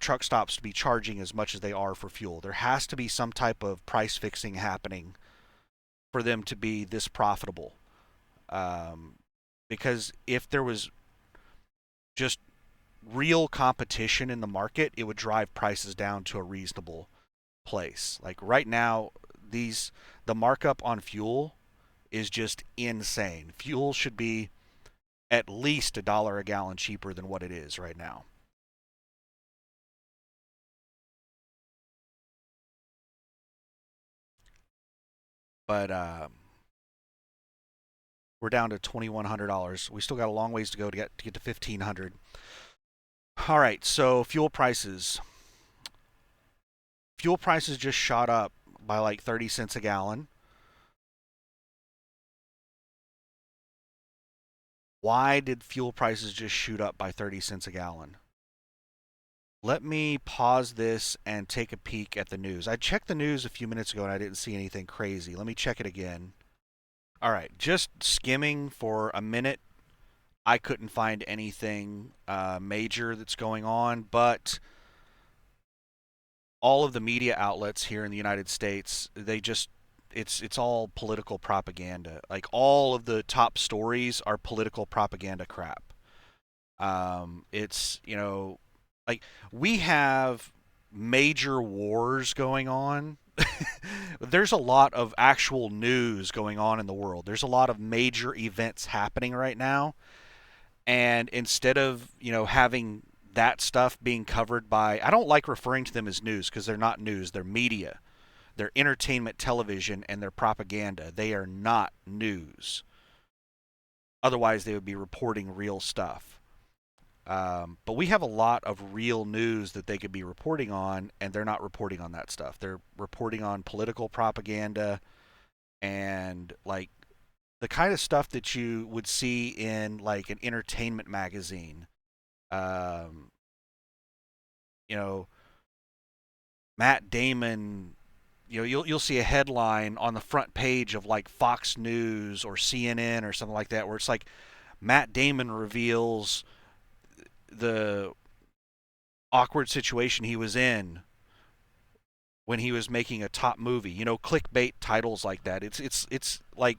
truck stops to be charging as much as they are for fuel. There has to be some type of price fixing happening for them to be this profitable. Um, because if there was just real competition in the market, it would drive prices down to a reasonable place. Like right now, the markup on fuel is just insane. Fuel should be at least $1 a gallon cheaper than what it is right now. But we're down to $2,100. We still got a long ways to go to get to 1,500. All right, so fuel prices. Fuel prices just shot up by like 30 cents a gallon. Why did fuel prices just shoot up by 30 cents a gallon? Let me pause this and take a peek at the news. I checked the news a few minutes ago and I didn't see anything crazy. Let me check it again. All right, just skimming for a minute. I couldn't find anything major that's going on, but all of the media outlets here in the United States, they just it's all political propaganda. Like all of the top stories are political propaganda crap. It's like we have major wars going on. There's a lot of actual news going on in the world. There's a lot of major events happening right now, and instead of having that stuff being covered by, I don't like referring to them as news because they're not news, they're media, they're entertainment television, and they're propaganda. They are not news, otherwise they would be reporting real stuff. But we have a lot of real news that they could be reporting on, and they're not reporting on that stuff. They're reporting on political propaganda and like the kind of stuff that you would see in like an entertainment magazine. Um, you know, Matt Damon. You'll see a headline on the front page of like Fox News or CNN or something like that, where it's like Matt Damon reveals the awkward situation he was in when he was making a top movie. Clickbait titles like that. It's like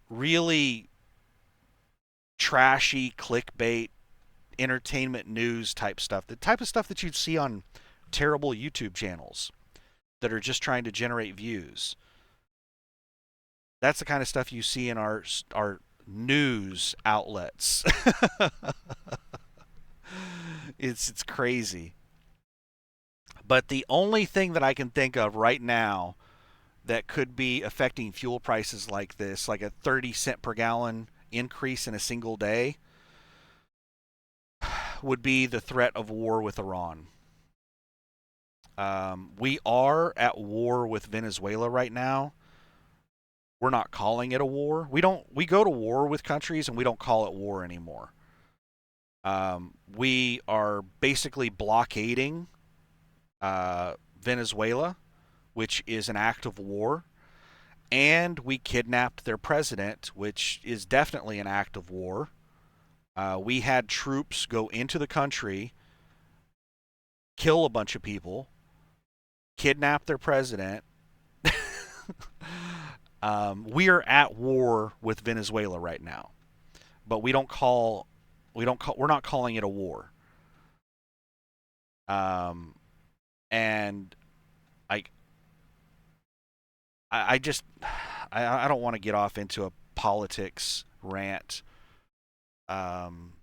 really trashy clickbait entertainment news type stuff. The type of stuff that you'd see on terrible YouTube channels that are just trying to generate views. That's the kind of stuff you see in our news outlets. It's crazy. But the only thing that I can think of right now that could be affecting fuel prices like this, like a 30 cent per gallon increase in a single day, would be the threat of war with Iran. We are at war with Venezuela right now. We're not calling it a war. We go to war with countries and we don't call it war anymore. We are basically blockading Venezuela, which is an act of war, and we kidnapped their president, which is definitely an act of war. We had troops go into the country, kill a bunch of people, kidnap their president. We are at war with Venezuela right now, but we're not calling it a war. Um, and I I just I don't want to get off into a politics rant. Um,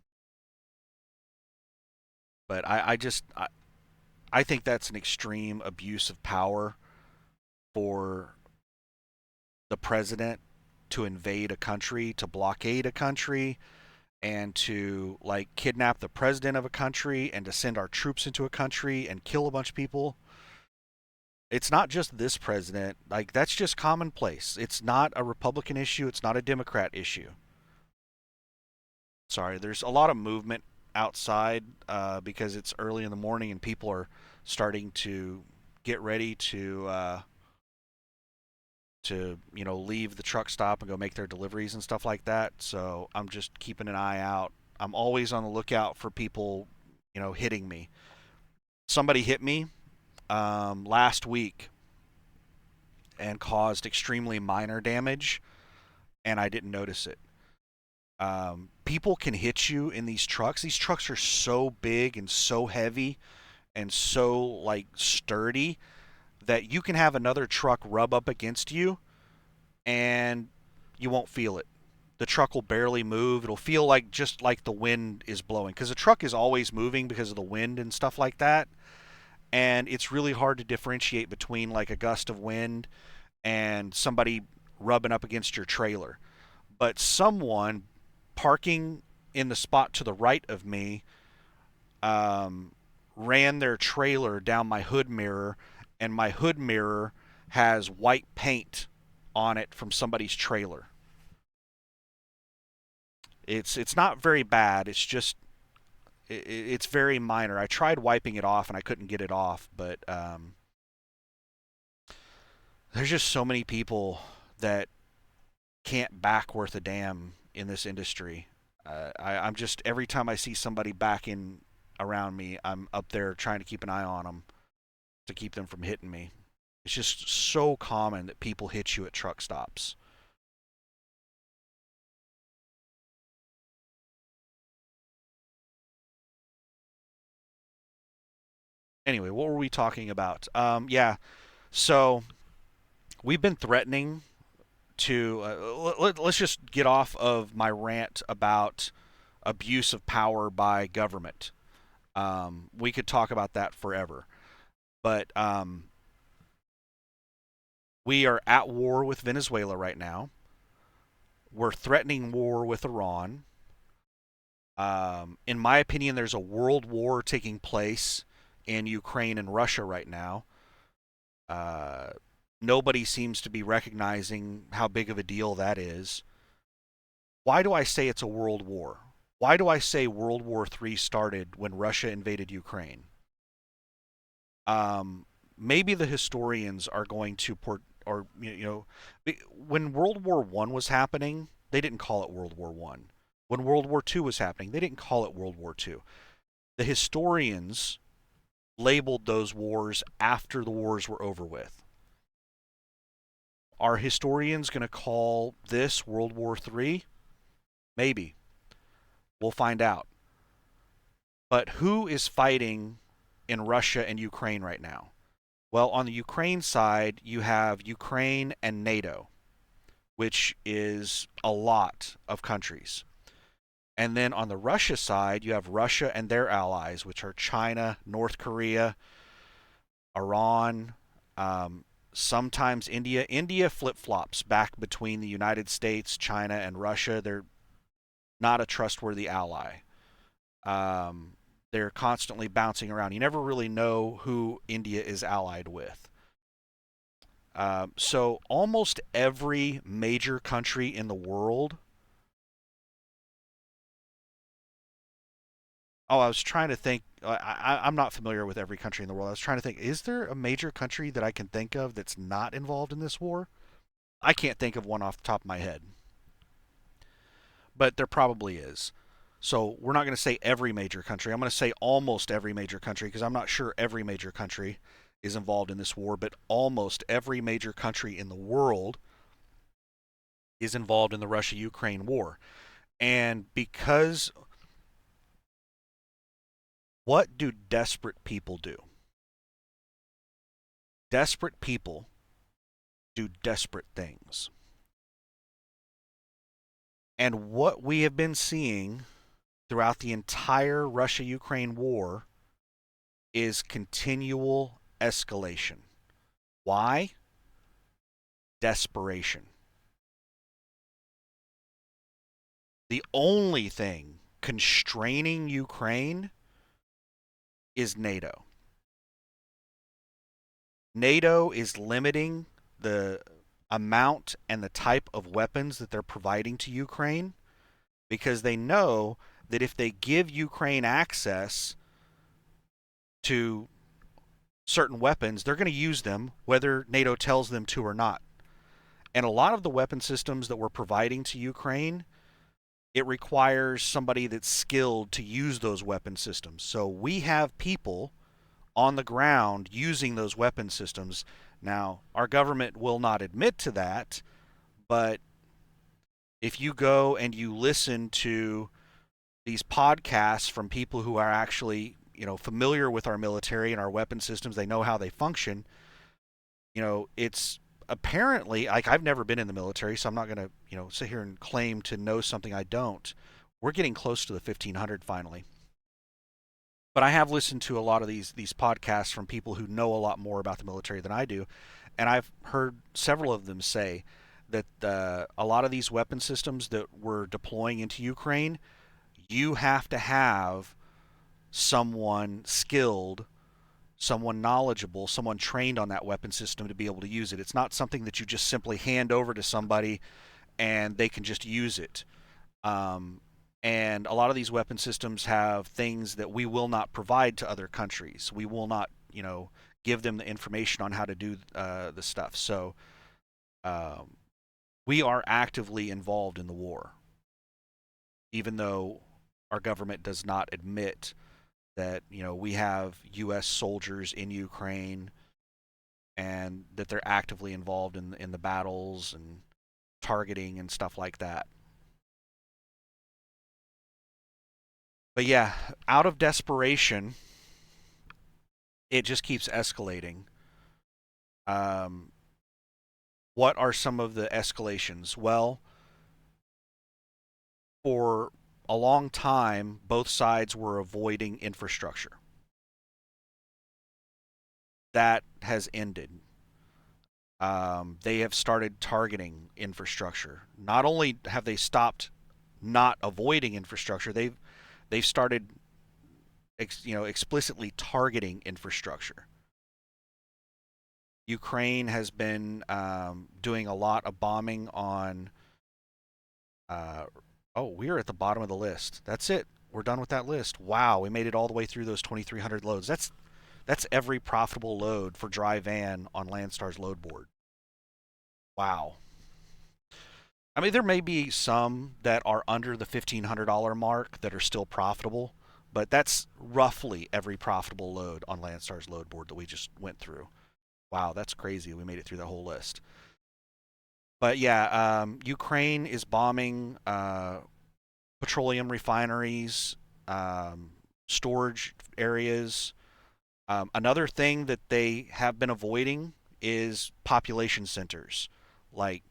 but I think that's an extreme abuse of power for the president to invade a country, to blockade a country, and to like kidnap the president of a country and to send our troops into a country and kill a bunch of people. It's not just this president. Like that's just commonplace. It's not a Republican issue, it's not a Democrat issue. Sorry, there's a lot of movement outside because it's early in the morning and people are starting to get ready to leave the truck stop and go make their deliveries and stuff like that. So I'm just keeping an eye out. I'm always on the lookout for people, hitting me. Somebody hit me last week and caused extremely minor damage, and I didn't notice it. People can hit you in these trucks. These trucks are so big and so heavy and so like sturdy that you can have another truck rub up against you and you won't feel it. The truck will barely move. It'll feel like just like the wind is blowing because the truck is always moving because of the wind and stuff like that. And it's really hard to differentiate between like a gust of wind and somebody rubbing up against your trailer. But someone parking in the spot to the right of me um, ran their trailer down my hood mirror, and my hood mirror has white paint on it from somebody's trailer. It's not very bad. It's just it's very minor. I tried wiping it off and I couldn't get it off, but there's just so many people that can't back worth a damn in this industry. I'm just every time I see somebody backing around me, I'm up there trying to keep an eye on them to keep them from hitting me. It's just so common that people hit you at truck stops. Anyway, what were we talking about? Yeah, so we've been threatening to let's just get off of my rant about abuse of power by government. We could talk about that forever, but we are at war with Venezuela right now. We're threatening war with Iran. In my opinion, there's a world war taking place in Ukraine and Russia right now. Uh, Nobody seems to be recognizing how big of a deal that is. Why do I say it's a world war? Why do I say World War III started when Russia invaded Ukraine? Um, Maybe the historians are going to or when World War One was happening, they didn't call it World War One. When World War Two was happening, they didn't call it World War Two. The historians labeled those wars after the wars were over with. Are historians going to call this World War Three? Maybe. We'll find out. But who is fighting in Russia and Ukraine right now? Well, on the Ukraine side, you have Ukraine and NATO, which is a lot of countries. And then on the Russia side, you have Russia and their allies, which are China, North Korea, Iran, sometimes India. India flip flops back between the United States, China, and Russia. They're not a trustworthy ally. Um, they're constantly bouncing around. You never really know who India is allied with. So almost every major country in the world. Oh, I was trying to think. I'm not familiar with every country in the world. I was trying to think. Is there a major country that I can think of that's not involved in this war? I can't think of one off the top of my head, but there probably is. So we're not going to say every major country. I'm going to say almost every major country because I'm not sure every major country is involved in this war, but almost every major country in the world is involved in the Russia Ukraine war. And because what do desperate people do? Desperate people do desperate things. And what we have been seeing throughout the entire Russia Ukraine war is continual escalation. Why? Desperation. The only thing constraining Ukraine is NATO. NATO is limiting the amount and the type of weapons that they're providing to Ukraine. because they know that if they give Ukraine access to certain weapons, they're going to use them whether NATO tells them to or not. And a lot of the weapon systems that we're providing to Ukraine, it requires somebody that's skilled to use those weapon systems. So we have people on the ground using those weapon systems. Now, our government will not admit to that, but if you go and you listen to these podcasts from people who are actually, familiar with our military and our weapon systems, they know how they function, it's apparently, like, I've never been in the military, so I'm not going to, sit here and claim to know something I don't. We're getting close to the 1500 finally. But I have listened to a lot of these podcasts from people who know a lot more about the military than I do, and I've heard several of them say that a lot of these weapon systems that we're deploying into Ukraine, you have to have someone skilled, someone knowledgeable, someone trained on that weapon system to be able to use it. It's not something that you just simply hand over to somebody and they can just use it. Um, and a lot of these weapon systems have things that we will not provide to other countries. We will not, give them the information on how to do the stuff. So um, we are actively involved in the war, even though our government does not admit that we have U.S. soldiers in Ukraine and that they're actively involved in the battles and targeting and stuff like that. But yeah, out of desperation, it just keeps escalating. Um, what are some of the escalations? Well, for a long time, both sides were avoiding infrastructure. That has ended. They have started targeting infrastructure. Not only have they stopped not avoiding infrastructure, they've started explicitly targeting infrastructure. Ukraine has been doing a lot of bombing on. Uh, oh, we're at the bottom of the list. That's it. We're done with that list. Wow, we made it all the way through those 2,300 loads. That's every profitable load for dry van on Landstar's load board. Wow. I mean, there may be some that are under the $1,500 mark that are still profitable, but that's roughly every profitable load on Landstar's load board that we just went through. Wow, that's crazy. We made it through that whole list. But yeah, Ukraine is bombing petroleum refineries, um, storage areas. Another thing that they have been avoiding is population centers. Like,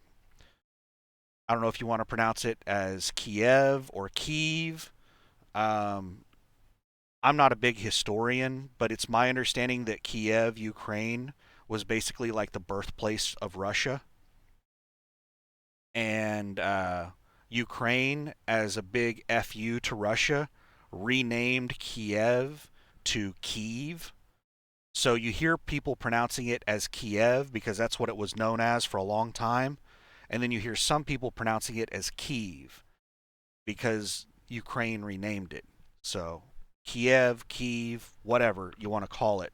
I don't know if you want to pronounce it as Kiev or Kiev. Um, I'm not a big historian, but it's my understanding that Kiev, Ukraine, was basically like the birthplace of Russia. And Ukraine, as a big FU to Russia, renamed Kiev to Kiev. So you hear people pronouncing it as Kiev because that's what it was known as for a long time. And then you hear some people pronouncing it as Kiev because Ukraine renamed it. So Kiev, Kiev, whatever you want to call it.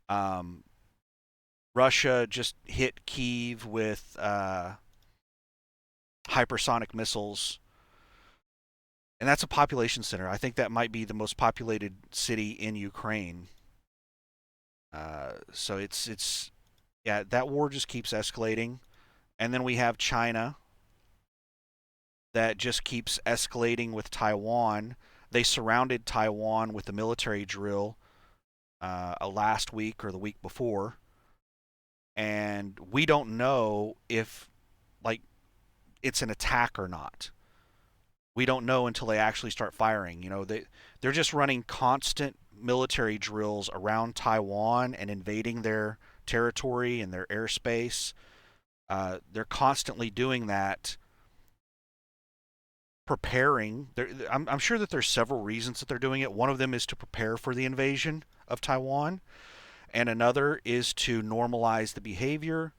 Um, Russia just hit Kiev with hypersonic missiles, and that's a population center. I think that might be the most populated city in Ukraine. So it's yeah, that war just keeps escalating, and then we have China that just keeps escalating with Taiwan. They surrounded Taiwan with a military drill last week or the week before, and we don't know if like it's an attack or not. We don't know until they actually start firing. They're just running constant military drills around Taiwan and invading their territory and their airspace. They're constantly doing that, preparing. I'm sure that there's several reasons that they're doing it. One of them is to prepare for the invasion of Taiwan, and another is to normalize the behavior.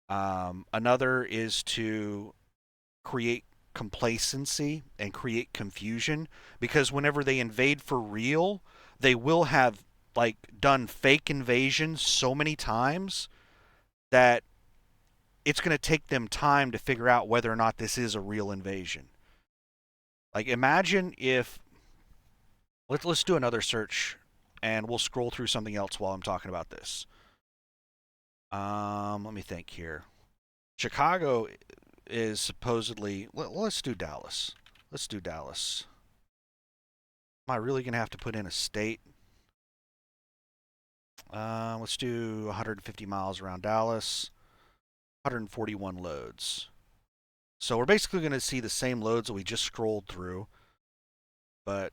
Another is to create complacency and create confusion, because whenever they invade for real, they will have like done fake invasions so many times that it's going to take them time to figure out whether or not this is a real invasion. Like imagine if let's do another search and we'll scroll through something else while I'm talking about this. Let me think here. Chicago is supposedly. Let's do Dallas. Let's do Dallas. Am I really gonna have to put in a state? Let's do 150 miles around Dallas. 141 loads. So we're basically going to see the same loads that we just scrolled through, but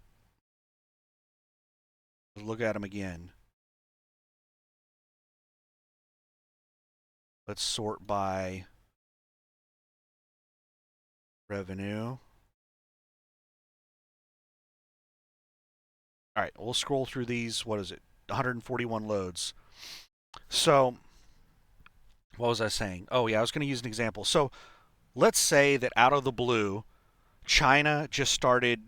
look at them again. Let's sort by revenue. All right, we'll scroll through these. What is it? 141 loads. So, what was I saying? Oh, yeah, I was going to use an example. So, let's say that out of the blue, China just started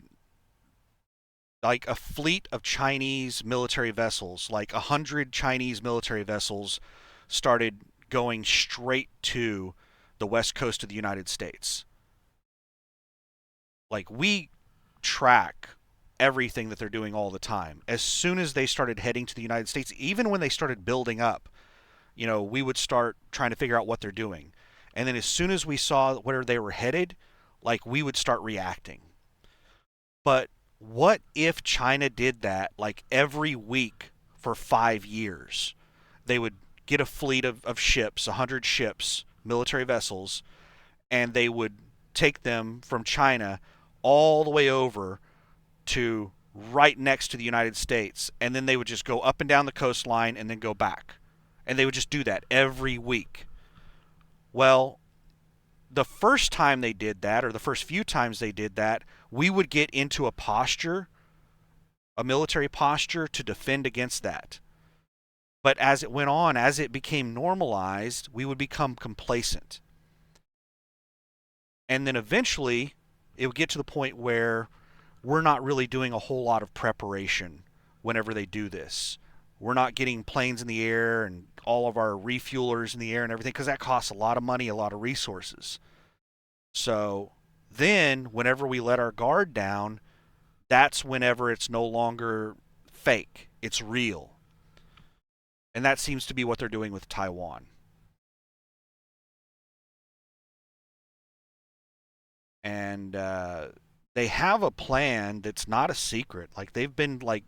like a fleet of Chinese military vessels, like 100 Chinese military vessels started going straight to the west coast of the United States. Like we track everything that they're doing all the time. As soon as they started heading to the United States, even when they started building up, we would start trying to figure out what they're doing. And then as soon as we saw where they were headed, like we would start reacting. But what if China did that like every week for 5 years? They would get a fleet of ships, 100 ships, military vessels, and they would take them from China all the way over to right next to the United States. And then they would just go up and down the coastline and then go back. And they would just do that every week. Well, the first time they did that, or the first few times they did that, we would get into a posture, a military posture, to defend against that. But as it went on, as it became normalized, we would become complacent. And then eventually, it would get to the point where we're not really doing a whole lot of preparation whenever they do this. We're not getting planes in the air and all of our refuelers in the air and everything, because that costs a lot of money, a lot of resources. So then, whenever we let our guard down, that's whenever it's no longer fake, it's real. And that seems to be what they're doing with Taiwan. And they have a plan that's not a secret. Like they've been like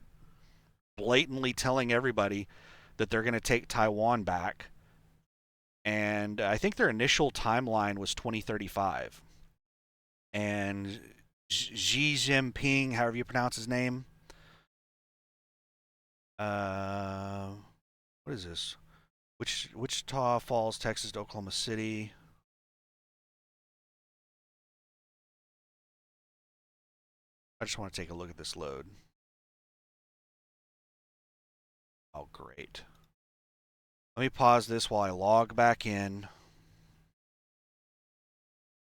blatantly telling everybody that they're going to take Taiwan back. And I think their initial timeline was 2035. And Xi Jinping, however you pronounce his name, uh, what is this? Wichita Falls, Texas to Oklahoma City. I just want to take a look at this load. Oh, great. Let me pause this while I log back in.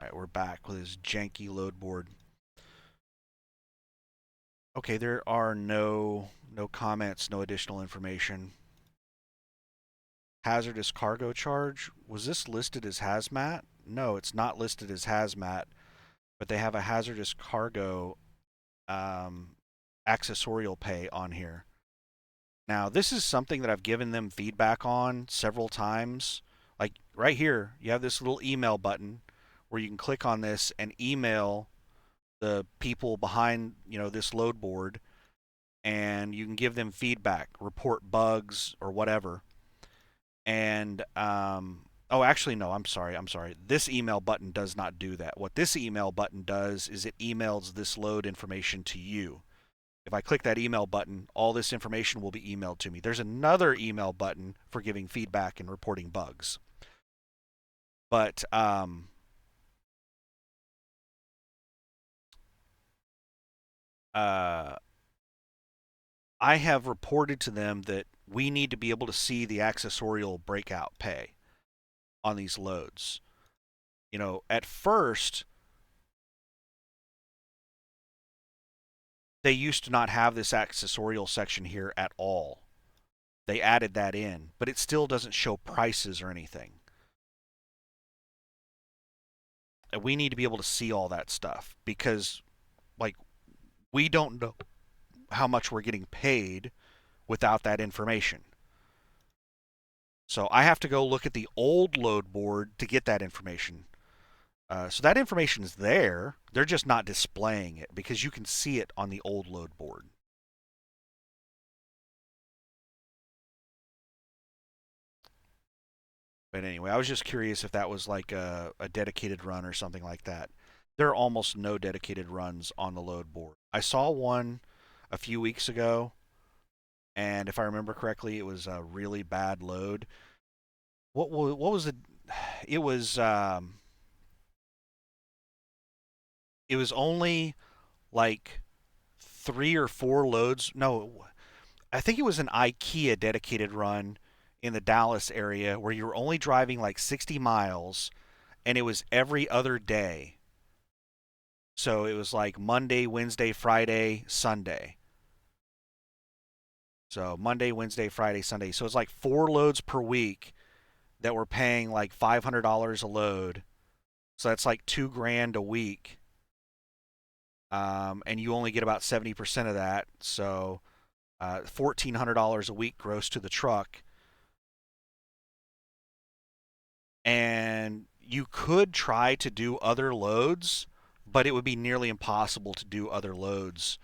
All right, we're back with this janky load board. Okay, there are no comments, no additional information. Hazardous cargo charge. Was this listed as hazmat? No, it's not listed as hazmat, but they have a hazardous cargo accessorial pay on here. Now, this is something that I've given them feedback on several times. Like right here, you have this little email button where you can click on this and email the people behind, this load board, and you can give them feedback, report bugs or whatever. And oh, actually no, I'm sorry. This email button does not do that. What this email button does is it emails this load information to you. If I click that email button, all this information will be emailed to me. There's another email button for giving feedback and reporting bugs. But I have reported to them that we need to be able to see the accessorial breakout pay on these loads. At first, They used to not have this accessorial section here at all. They added that in, but it still doesn't show prices or anything. And we need to be able to see all that stuff because, like, we don't know how much we're getting paid without that information. So I have to go look at the old load board to get that information. So that information is there. They're just not displaying it because you can see it on the old load board. But anyway, I was just curious if that was like a dedicated run or something like that. There are almost no dedicated runs on the load board. I saw one a few weeks ago, and if I remember correctly, it was a really bad load. What was it? It was it was only like 3 or 4 loads. No, I think it was an IKEA dedicated run in the Dallas area where you were only driving like 60 miles, and it was every other day. So it was like Monday, Wednesday, Friday, Sunday. So Monday, Wednesday, Friday, Sunday. So it's like 4 loads per week that were paying like $500 a load. So that's like 2 grand a week. And you only get about 70% of that. So $1,400 a week gross to the truck. And you could try to do other loads, but it would be nearly impossible to do other loads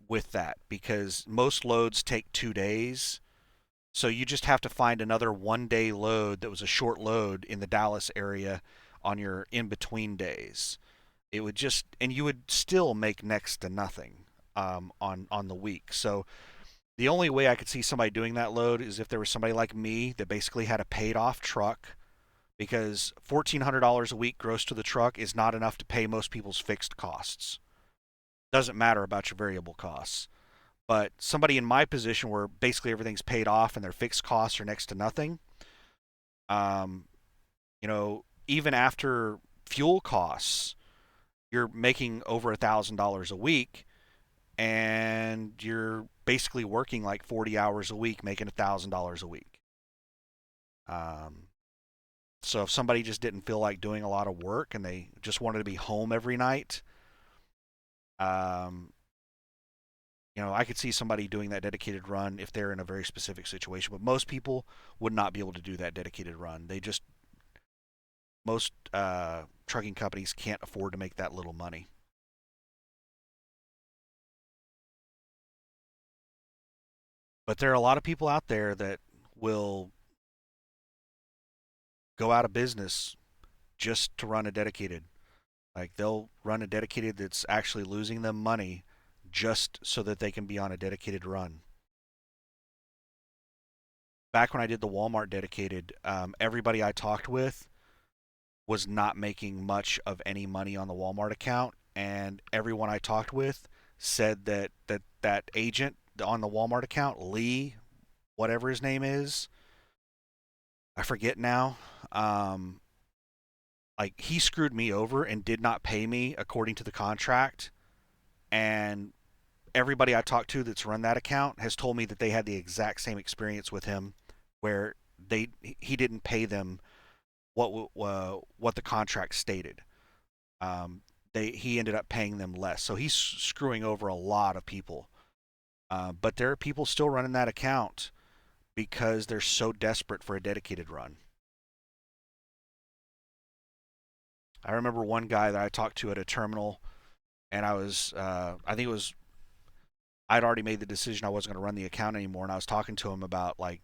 with that because most loads take 2 days. So you just have to find another 1 day load that was a short load in the Dallas area on your in between days. It would just, and you would still make next to nothing on the week. So the only way I could see somebody doing that load is if there was somebody like me that basically had a paid off truck because $1,400 a week gross to the truck is not enough to pay most people's fixed costs. Doesn't matter about your variable costs. But somebody in my position where basically everything's paid off and their fixed costs are next to nothing, um, even after fuel costs, you're making over $1,000 a week, and you're basically working like 40 hours a week, making $1,000 a week. Um, so if somebody just didn't feel like doing a lot of work and they just wanted to be home every night, um, I could see somebody doing that dedicated run if they're in a very specific situation. But most people would not be able to do that dedicated run. Most trucking companies can't afford to make that little money. But there are a lot of people out there that will go out of business just to run a dedicated. Like they'll run a dedicated that's actually losing them money just so that they can be on a dedicated run. Back when I did the Walmart dedicated, everybody I talked with was not making much of any money on the Walmart account, and everyone I talked with said that agent on the Walmart account, Lee, whatever his name is, I forget now. Um, like he screwed me over and did not pay me according to the contract, and everybody I talked to that's run that account has told me that they had the exact same experience with him, where he didn't pay them what the contract stated. He ended up paying them less, so he's screwing over a lot of people. But there are people still running that account because they're so desperate for a dedicated run. I remember one guy that I talked to at a terminal, and I think it was I'd already made the decision I wasn't going to run the account anymore, and I was talking to him about like,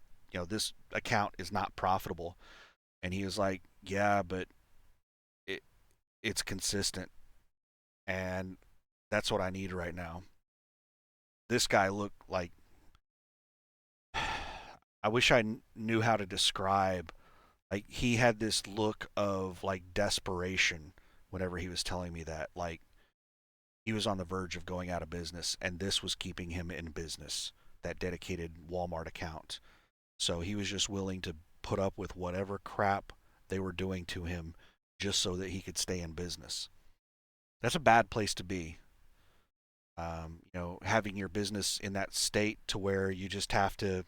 this account is not profitable, and he was like, yeah, but it it's consistent, and that's what I need right now. This guy looked like I wish knew how to describe. Like he had this look of like desperation whenever he was telling me that, like he was on the verge of going out of business, and this was keeping him in business. That dedicated Walmart account. So he was just willing to put up with whatever crap they were doing to him just so that he could stay in business. That's a bad place to be. Having your business in that state to where you just have to,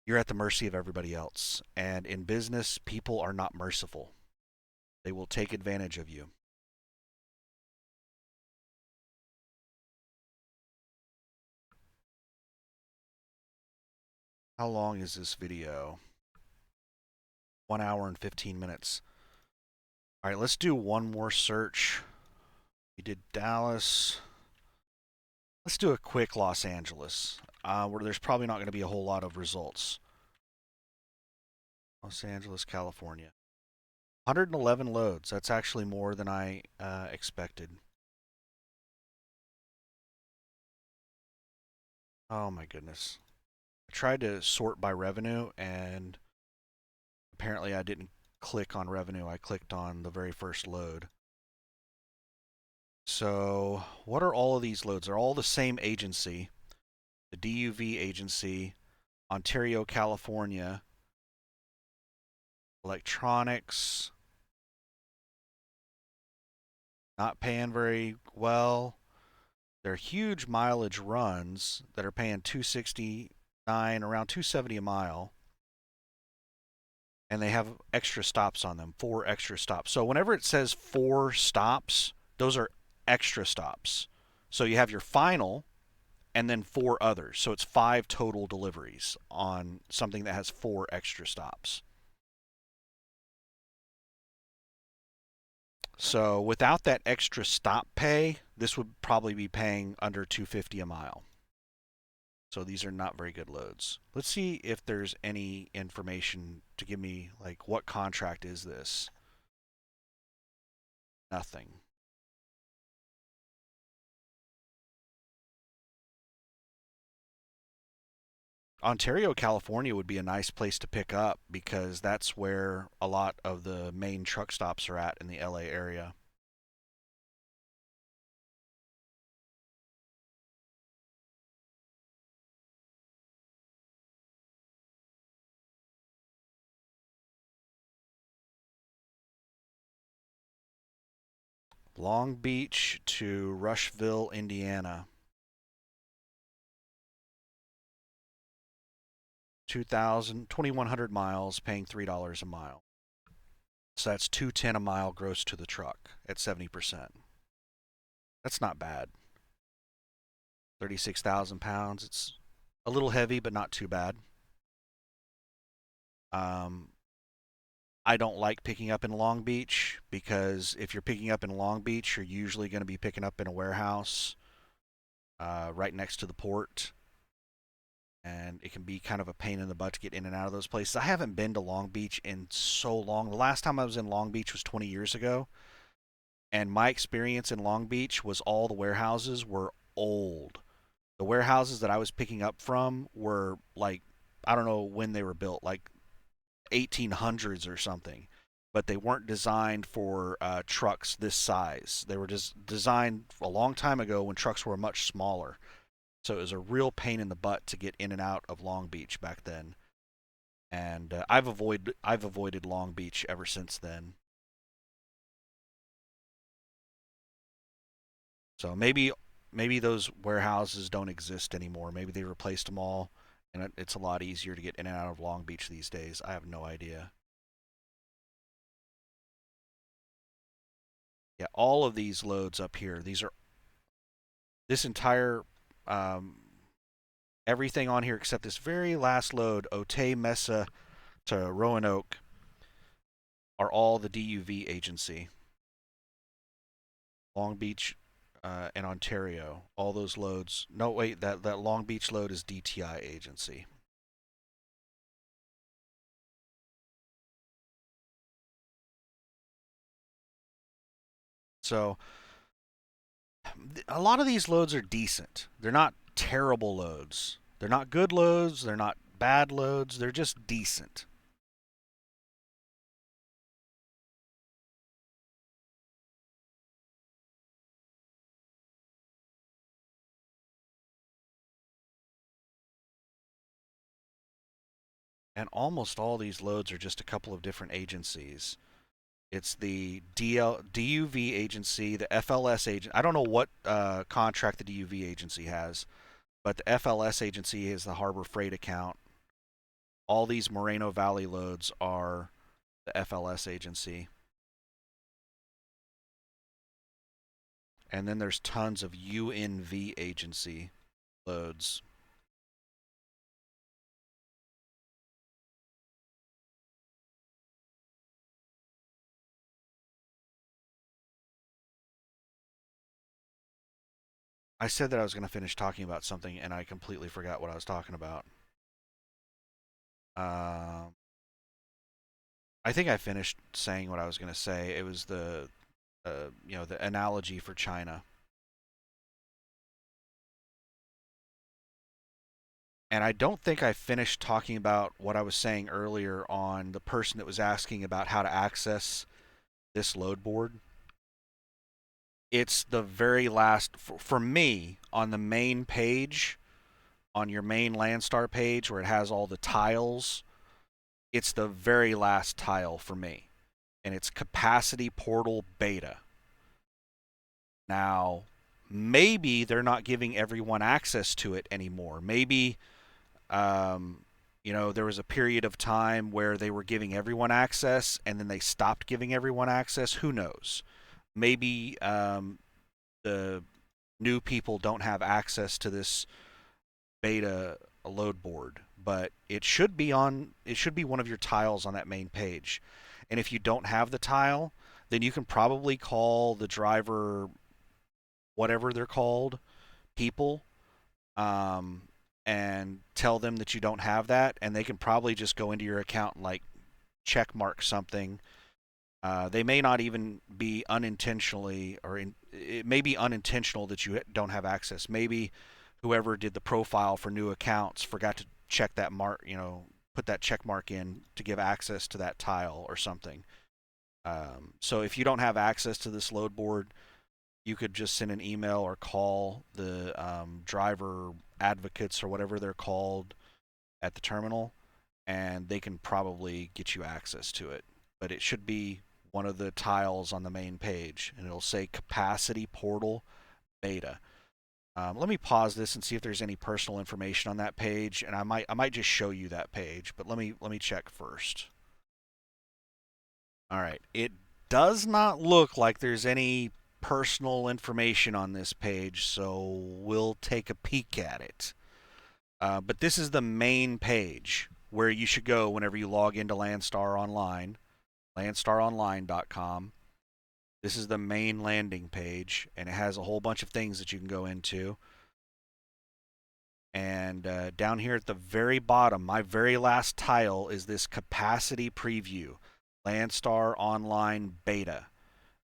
you're at the mercy of everybody else. And in business, people are not merciful. They will take advantage of you. How long is this video? 1 hour and 15 minutes. All right, let's do one more search. We did Dallas. Let's do a quick Los Angeles, where there's probably not going to be a whole lot of results. Los Angeles, California. 111 loads. That's actually more than I expected. Oh my goodness. I tried to sort by revenue, and apparently I didn't click on revenue. I clicked on the very first load. So, what are all of these loads? They're all the same agency, the DUV agency, Ontario, California, electronics, not paying very well. They're huge mileage runs that are paying 269, around 270 a mile. And they have extra stops on them, 4 extra stops. So whenever it says 4 stops, those are extra stops. So you have your final and then 4 others. So it's 5 total deliveries on something that has 4 extra stops. So without that extra stop pay, this would probably be paying under 250 a mile. So these are not very good loads. Let's see if there's any information to give me, like, what contract is this? Nothing. Ontario, California would be a nice place to pick up because that's where a lot of the main truck stops are at in the LA area. Long Beach to Rushville, Indiana. 2,100 miles, paying $3 a mile. So that's 210 a mile gross to the truck at 70%. That's not bad. 36,000 pounds. It's a little heavy, but not too bad. Um, I don't like picking up in Long Beach because if you're picking up in Long Beach, you're usually going to be picking up in a warehouse right next to the port. And it can be kind of a pain in the butt to get in and out of those places. I haven't been to Long Beach in so long. The last time I was in Long Beach was 20 years ago. And my experience in Long Beach was all the warehouses were old. The warehouses that I was picking up from were like, I don't know when they were built, like 1800s or something, but they weren't designed for trucks this size. They were just designed a long time ago when trucks were much smaller. So it was a real pain in the butt to get in and out of Long Beach back then. And I've avoided Long Beach ever since then. So maybe those warehouses don't exist anymore. Maybe they replaced them all, and it's a lot easier to get in and out of Long Beach these days. I have no idea. Yeah, all of these loads up here. These are this entire um, everything on here except this very last load, Otay Mesa to Roanoke, are all the DUV agency. Long Beach and Ontario, all those loads. No, wait, that Long Beach load is DTI agency. So a lot of these loads are decent. They're not terrible loads. They're not good loads. They're not bad loads. They're just decent. And almost all these loads are just a couple of different agencies. It's the DUV agency, the FLS agent. I don't know what contract the DUV agency has, but the FLS agency is the Harbor Freight account. All these Moreno Valley loads are the FLS agency. And then there's tons of UNV agency loads. I said that I was going to finish talking about something, and I completely forgot what I was talking about. Um, I think I finished saying what I was going to say. It was the analogy for China. And I don't think I finished talking about what I was saying earlier on the person that was asking about how to access this load board. It's the very last, for me, on the main page, on your main Landstar page where it has all the tiles, it's the very last tile for me. And it's capacity portal beta. Now, maybe they're not giving everyone access to it anymore. Maybe Um, there was a period of time where they were giving everyone access and then they stopped giving everyone access. Who knows? Maybe the new people don't have access to this beta load board, but it should be one of your tiles on that main page. And if you don't have the tile, then you can probably call the driver, whatever they're called, people, um, and tell them that you don't have that, and they can probably just go into your account and like check mark something. They may not even be unintentionally, it may be unintentional that you don't have access. Maybe whoever did the profile for new accounts forgot to check that mark, put that check mark in to give access to that tile or something. So if you don't have access to this load board, you could just send an email or call the driver advocates or whatever they're called at the terminal, and they can probably get you access to it. But it should be one of the tiles on the main page, and it'll say Capacity Portal Beta. Let me pause this and see if there's any personal information on that page, and I might just show you that page, but let me check first. All right, it does not look like there's any personal information on this page, so we'll take a peek at it. But this is the main page where you should go whenever you log into Landstar Online, landstaronline.com. This is the main landing page, and it has a whole bunch of things that you can go into. And down here at the very bottom, my very last tile is this capacity preview, Landstar Online Beta.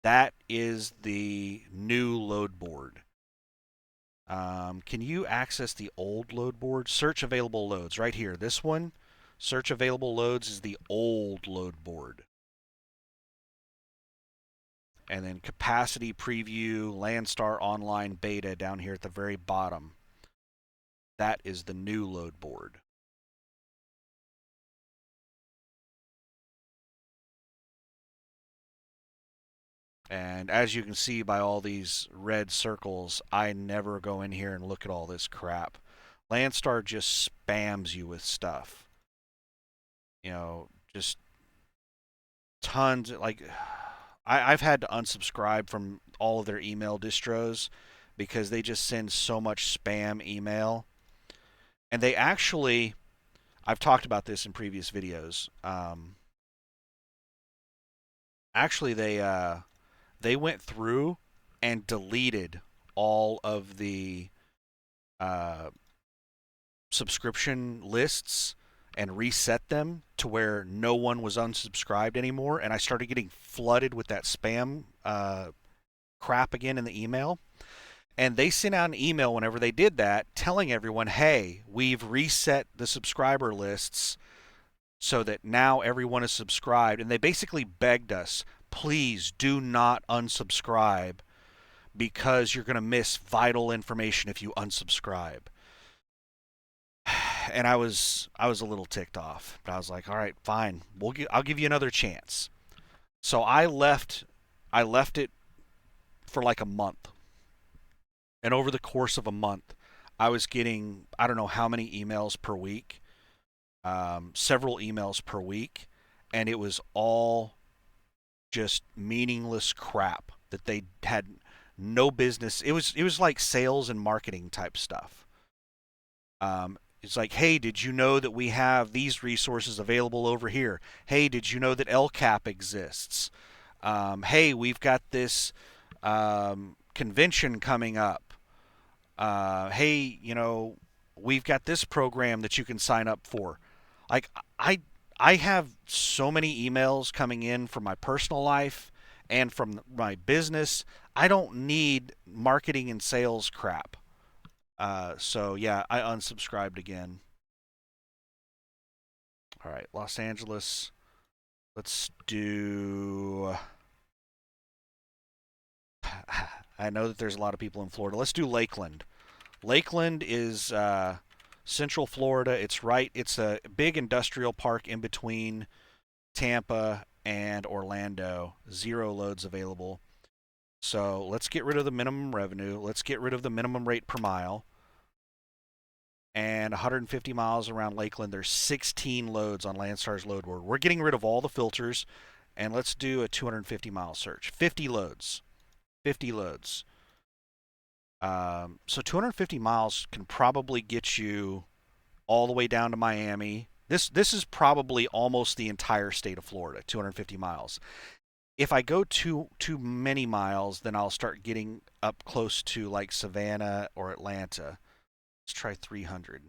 That is the new load board. Can you access the old load board? Search available loads right here. This one, search available loads, is the old load board. And then capacity preview, Landstar Online Beta down here at the very bottom. That is the new load board. And as you can see by all these red circles, I never go in here and look at all this crap. Landstar just spams you with stuff. Just tons. Like, I've had to unsubscribe from all of their email distros because they just send so much spam email. And they actually, I've talked about this in previous videos. Actually, they went through and deleted all of the uh, subscription lists and reset them to where no one was unsubscribed anymore. And I started getting flooded with that spam crap again in the email. And they sent out an email whenever they did that telling everyone, hey, we've reset the subscriber lists so that now everyone is subscribed. And they basically begged us, please do not unsubscribe because you're going to miss vital information if you unsubscribe. And I was a little ticked off, but I was like, all right, fine, I'll give you another chance. So I left it for like a month. And over the course of a month, I was getting, I don't know how many emails per week, several emails per week, and it was all just meaningless crap that they had no business. It was like sales and marketing type stuff. It's like, hey, did you know that we have these resources available over here? Hey, did you know that LCAP exists? Hey, we've got this convention coming up. Hey, we've got this program that you can sign up for. Like, I I have so many emails coming in from my personal life and from my business. I don't need marketing and sales crap. So yeah, I unsubscribed again. All right, Los Angeles. Let's do. I know that there's a lot of people in Florida. Let's do Lakeland. Lakeland is Central Florida. It's right. It's a big industrial park in between Tampa and Orlando. Zero loads available. So let's get rid of the minimum revenue. Let's get rid of the minimum rate per mile. And 150 miles around Lakeland, there's 16 loads on Landstar's load board. We're getting rid of all the filters, and let's do a 250-mile search. 50 loads. 50 loads. So 250 miles can probably get you all the way down to Miami. This is probably almost the entire state of Florida, 250 miles. If I go too many miles, then I'll start getting up close to like Savannah or Atlanta. Let's try 300.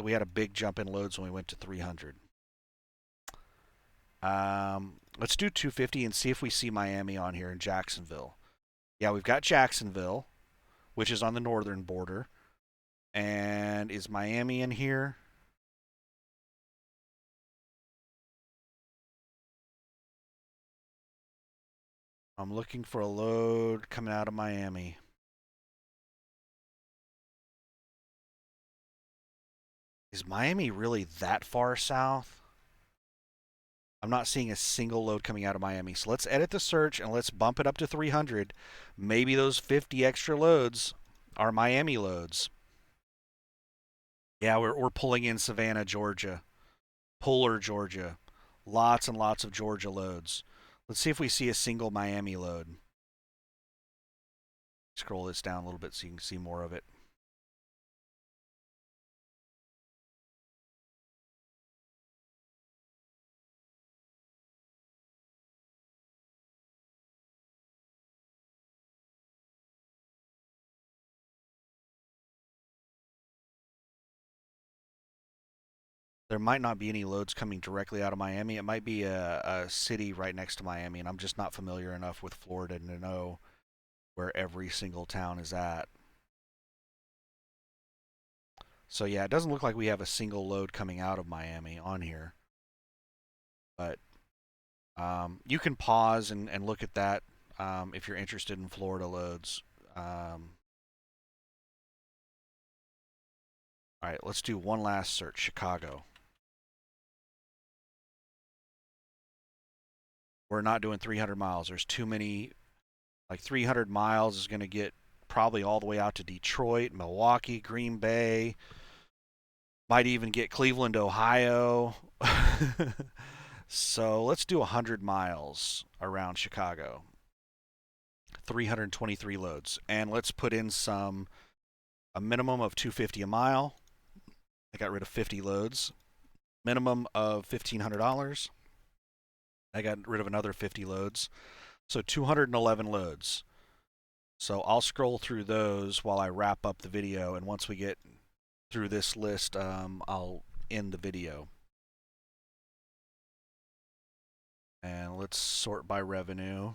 We had a big jump in loads when we went to 300. Let's do 250 and see if we see Miami on here in Jacksonville. Yeah, we've got Jacksonville, which is on the northern border. And is Miami in here? I'm looking for a load coming out of Miami. Is Miami really that far south? I'm not seeing a single load coming out of Miami. So let's edit the search and let's bump it up to 300. Maybe those 50 extra loads are Miami loads. Yeah, we're pulling in Savannah, Georgia, Puller, Georgia. Lots and lots of Georgia loads. Let's see if we see a single Miami load. Scroll this down a little bit so you can see more of it. There might not be any loads coming directly out of Miami. It might be a city right next to Miami, and I'm just not familiar enough with Florida to know where every single town is at. So yeah, it doesn't look like we have a single load coming out of Miami on here. But you can pause and look at that if you're interested in Florida loads. All right, let's do one last search. Chicago. We're not doing 300 miles. There's too many. Like 300 miles is going to get probably all the way out to Detroit, Milwaukee, Green Bay. Might even get Cleveland, Ohio. So let's do 100 miles around Chicago. 323 loads. And let's put in a minimum of 250 a mile. I got rid of 50 loads. Minimum of $1,500. I got rid of another 50 loads. So 211 loads. So I'll scroll through those while I wrap up the video. And once we get through this list, I'll end the video. And let's sort by revenue.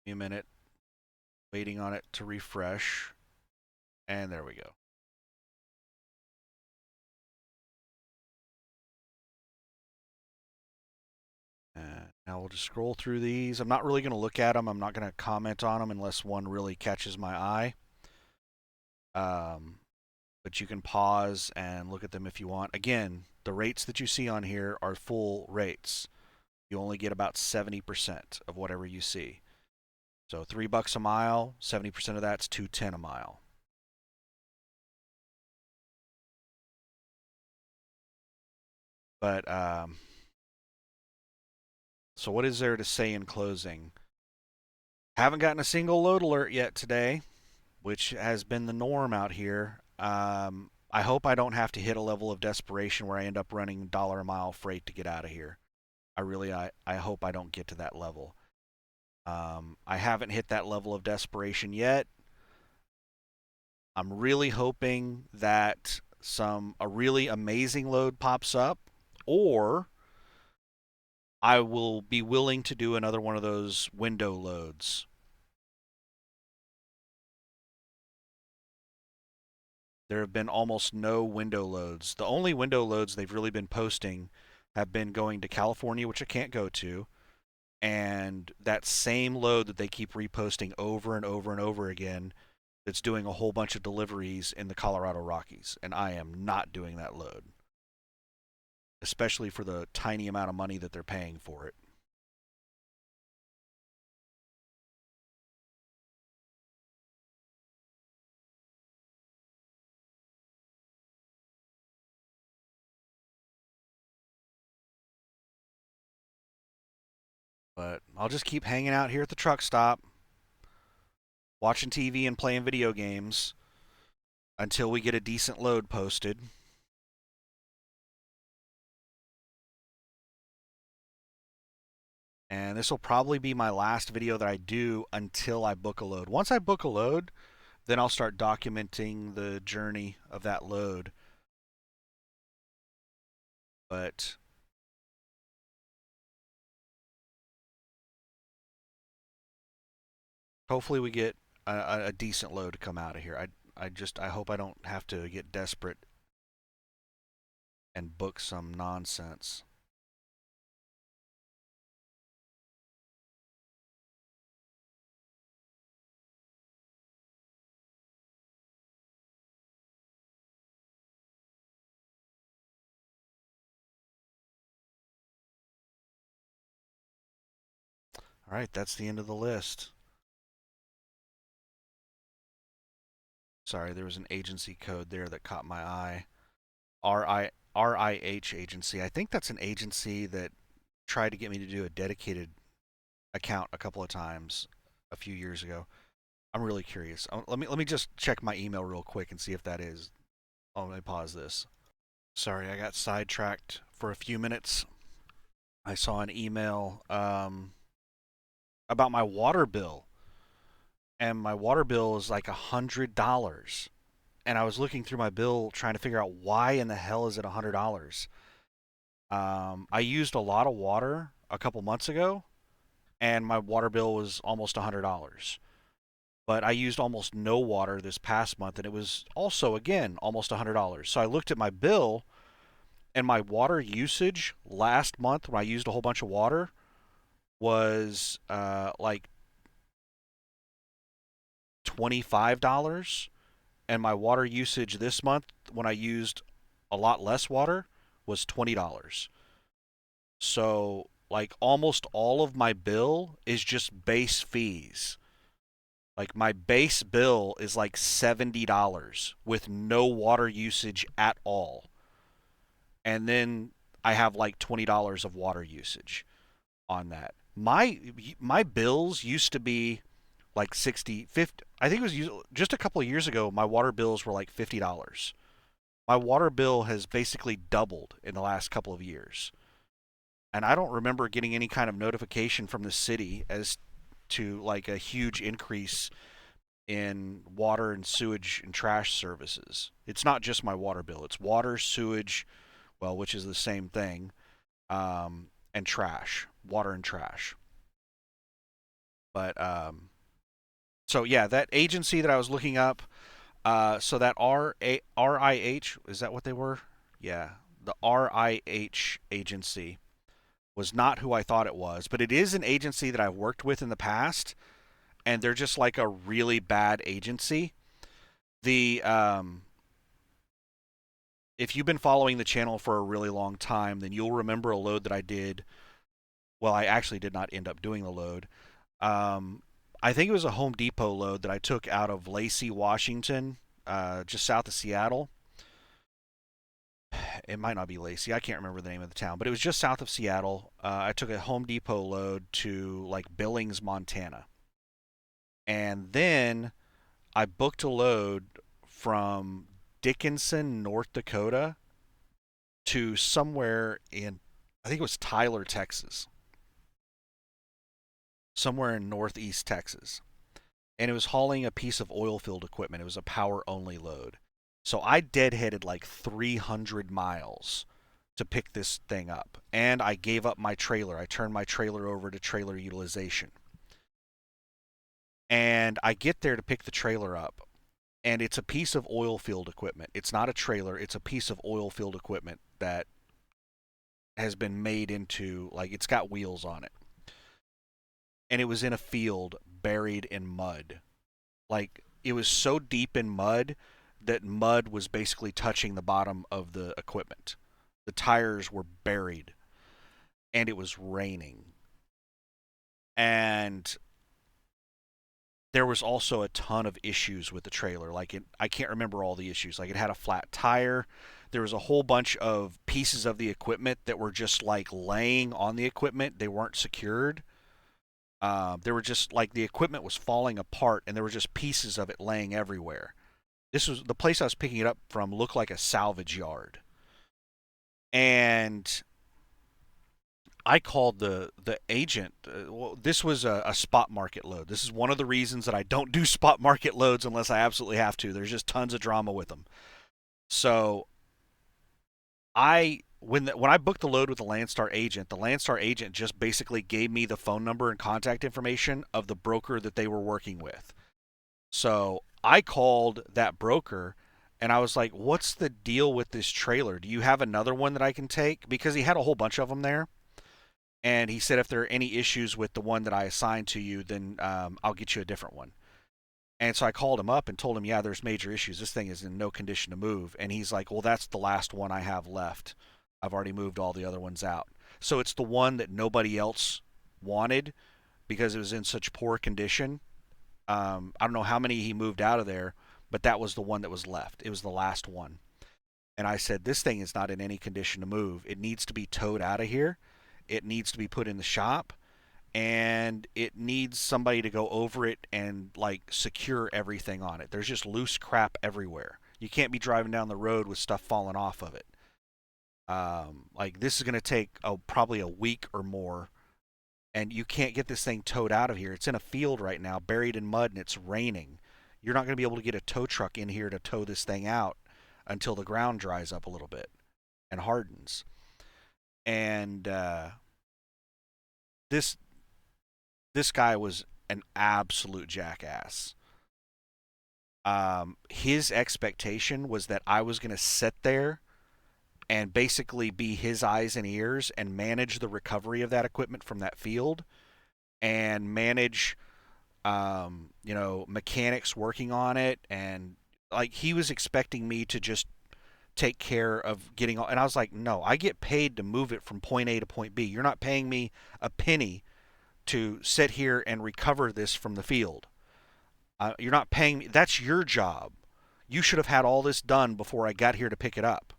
Give me a minute. Waiting on it to refresh. And there we go. Now we'll just scroll through these. I'm not really going to look at them. I'm not going to comment on them unless one really catches my eye. But you can pause and look at them if you want. Again, the rates that you see on here are full rates. You only get about 70% of whatever you see. So $3 a mile, 70% of that's 210 a mile. But so what is there to say in closing? Haven't gotten a single load alert yet today, which has been the norm out here. I hope I don't have to hit a level of desperation where I end up running dollar a mile freight to get out of here. I hope I don't get to that level. I haven't hit that level of desperation yet. I'm really hoping that a really amazing load pops up, or I will be willing to do another one of those window loads. There have been almost no window loads. The only window loads they've really been posting have been going to California, which I can't go to, and that same load that they keep reposting over and over and over again that's doing a whole bunch of deliveries in the Colorado Rockies. And I am not doing that load, especially for the tiny amount of money that they're paying for it. But I'll just keep hanging out here at the truck stop, watching TV and playing video games until we get a decent load posted. And this will probably be my last video that I do until I book a load. Once I book a load, then I'll start documenting the journey of that load. But hopefully we get a decent load to come out of here. I hope I don't have to get desperate and book some nonsense. All right, that's the end of the list. Sorry, there was an agency code there that caught my eye. RIH agency. I think that's an agency that tried to get me to do a dedicated account a couple of times a few years ago. I'm really curious. Let me just check my email real quick and see if that is. Oh, let me pause this. Sorry, I got sidetracked for a few minutes. I saw an email about my water bill, and my water bill is like $100. And I was looking through my bill trying to figure out why in the hell is it $100. I used a lot of water a couple months ago, and my water bill was almost $100. But I used almost no water this past month, and it was also, again, almost $100. So I looked at my bill, and my water usage last month when I used a whole bunch of water was like $25. And my water usage this month when I used a lot less water was $20. So, like, almost all of my bill is just base fees. Like, my base bill is like $70 with no water usage at all. And then I have like $20 of water usage on that. My bills used to be like 60, 50. I think it was just a couple of years ago my water bills were like $50. My water bill has basically doubled in the last couple of years. And I don't remember getting any kind of notification from the city as to like a huge increase in water and sewage and trash services. It's not just my water bill, it's water, sewage, well, which is the same thing, and trash, water and trash. But so yeah, that agency that I was looking up, so that RIH, is that what they were? Yeah, the RIH agency was not who I thought it was, but it is an agency that I've worked with in the past, and they're just like a really bad agency. The If you've been following the channel for a really long time, then you'll remember a load that I did Well, I actually did not end up doing the load. Um, I think it was a Home Depot load that I took out of Lacey, Washington, just south of Seattle. It might not be Lacey. I can't remember the name of the town, but it was just south of Seattle. I took a Home Depot load to like Billings, Montana. And then I booked a load from Dickinson, North Dakota to somewhere in, I think it was Tyler, Texas, somewhere in northeast Texas. And it was hauling a piece of oil field equipment. It was a power only load. So I deadheaded like 300 miles to pick this thing up. And I gave up my trailer. I turned my trailer over to trailer utilization. And I get there to pick the trailer up. And it's a piece of oil field equipment. It's not a trailer, it's a piece of oil field equipment that has been made into, like, it's got wheels on it. And it was in a field buried in mud. Like, it was so deep in mud that mud was basically touching the bottom of the equipment. The tires were buried, and it was raining. And there was also a ton of issues with the trailer. Like, I can't remember all the issues. Like, it had a flat tire. There was a whole bunch of pieces of the equipment that were just like laying on the equipment. They weren't secured. There were just like the equipment was falling apart, and there were just pieces of it laying everywhere. This was the place I was picking it up from. Looked like a salvage yard, and I called the agent. Well, this was a spot market load. This is one of the reasons that I don't do spot market loads unless I absolutely have to. There's just tons of drama with them. So when I booked the load with the Landstar agent just basically gave me the phone number and contact information of the broker that they were working with. So I called that broker and I was like, "What's the deal with this trailer? Do you have another one that I can take?" Because he had a whole bunch of them there. And he said, if there are any issues with the one that I assigned to you, then I'll get you a different one. And so I called him up and told him, yeah, there's major issues. This thing is in no condition to move. And he's like, well, that's the last one I have left. I've already moved all the other ones out. So it's the one that nobody else wanted because it was in such poor condition. I don't know how many he moved out of there, but that was the one that was left. It was the last one. And I said, this thing is not in any condition to move. It needs to be towed out of here. It needs to be put in the shop, and it needs somebody to go over it and like secure everything on it. There's just loose crap everywhere. You can't be driving down the road with stuff falling off of it. Like this is going to take probably a week or more, and you can't get this thing towed out of here. It's in a field right now, buried in mud, and it's raining. You're not going to be able to get a tow truck in here to tow this thing out until the ground dries up a little bit and hardens. And this this guy was an absolute jackass. His expectation was that I was going to sit there and basically be his eyes and ears and manage the recovery of that equipment from that field and manage, mechanics working on it. And like he was expecting me to just take care of getting all. And I was like, no, I get paid to move it from point A to point B. You're not paying me a penny to sit here and recover this from the field. You're not paying me. That's your job. You should have had all this done before I got here to pick it up.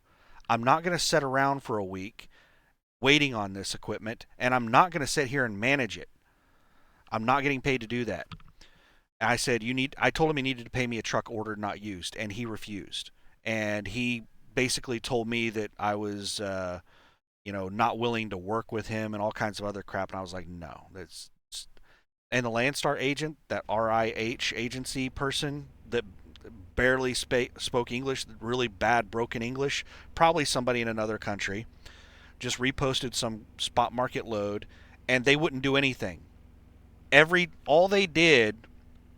I'm not going to sit around for a week waiting on this equipment, and I'm not going to sit here and manage it. I'm not getting paid to do that. And I said, I told him he needed to pay me a truck ordered, not used, and he refused. And he basically told me that I was, not willing to work with him and all kinds of other crap. And I was like, no, that's. And the Landstar agent, that RIH agency person that barely spoke English, really bad broken English, probably somebody in another country, just reposted some spot market load, and they wouldn't do anything. All they did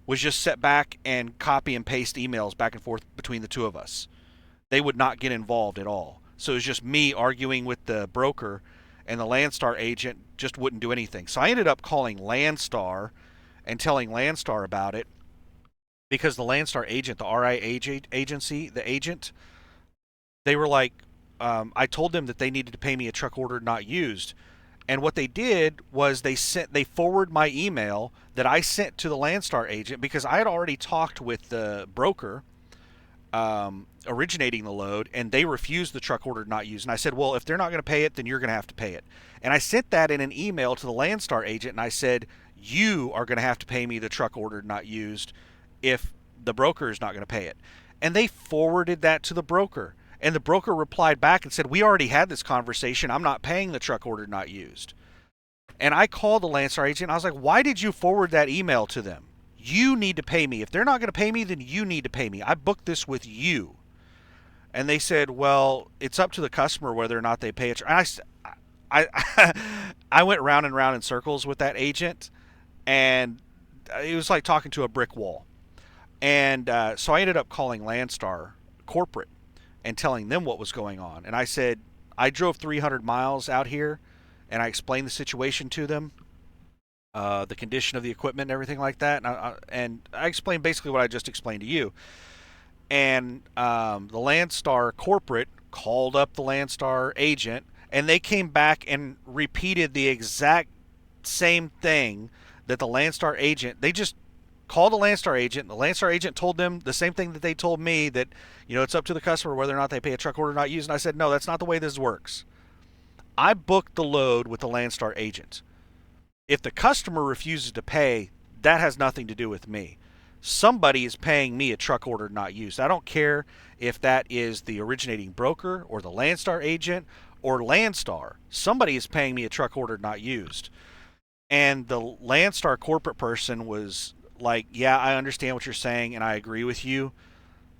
was just sit back and copy and paste emails back and forth between the two of us. They would not get involved at all. So it was just me arguing with the broker, and the Landstar agent just wouldn't do anything. So I ended up calling Landstar and telling Landstar about it because the Landstar agent, the RIA agency, the agent, they were like, I told them that they needed to pay me a truck ordered, not used. And what they did was they forwarded my email that I sent to the Landstar agent because I had already talked with the broker originating the load, and they refused the truck order not used. And I said, well, if they're not going to pay it, then you're going to have to pay it. And I sent that in an email to the Landstar agent, and I said, you are going to have to pay me the truck order not used if the broker is not going to pay it. And they forwarded that to the broker. And the broker replied back and said, we already had this conversation. I'm not paying the truck order not used. And I called the Landstar agent. And I was like, why did you forward that email to them? You need to pay me. If they're not going to pay me, then you need to pay me. I booked this with you. And they said, well, it's up to the customer whether or not they pay it. And I went round and round in circles with that agent, and it was like talking to a brick wall. And so I ended up calling Landstar corporate and telling them what was going on. And I said, I drove 300 miles out here, and I explained the situation to them, the condition of the equipment and everything like that. And I explained basically what I just explained to you. And the Landstar corporate called up the Landstar agent, and they came back and repeated the exact same thing that the Landstar agent. They just called the Landstar agent. The Landstar agent told them the same thing that they told me, that it's up to the customer whether or not they pay a truck order not used. And I said, no, that's not the way this works. I booked the load with the Landstar agent. If the customer refuses to pay, that has nothing to do with me. Somebody is paying me a truck order not used. I don't care if that is the originating broker or the Landstar agent or Landstar. Somebody is paying me a truck order not used. And the Landstar corporate person was like, yeah, I understand what you're saying and I agree with you.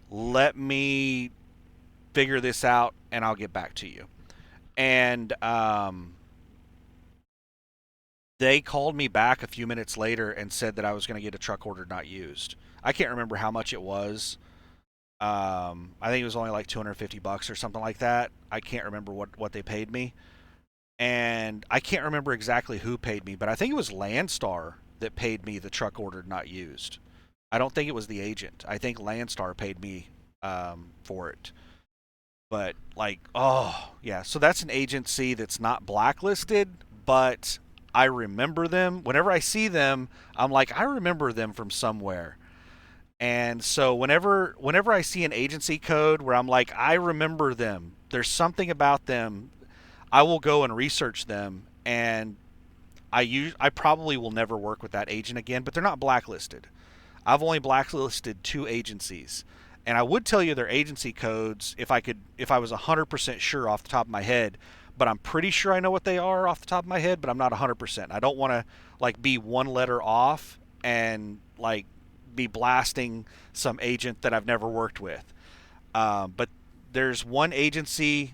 Let me figure this out and I'll get back to you. And they called me back a few minutes later and said that I was going to get a truck order not used. I can't remember how much it was. I think it was only like $250 or something like that. I can't remember what they paid me. And I can't remember exactly who paid me, but I think it was Landstar that paid me the truck order not used. I don't think it was the agent. I think Landstar paid me for it. But oh yeah, so that's an agency that's not blacklisted, but I remember them. Whenever I see them, I'm like, I remember them from somewhere. And so whenever I see an agency code where I'm like, I remember them, there's something about them, I will go and research them, and I probably will never work with that agent again, but they're not blacklisted. I've only blacklisted 2 agencies. And I would tell you their agency codes if I was 100% sure off the top of my head, but I'm pretty sure I know what they are off the top of my head, but I'm not 100%. I don't want to be one letter off and be blasting some agent that I've never worked with. But there's one agency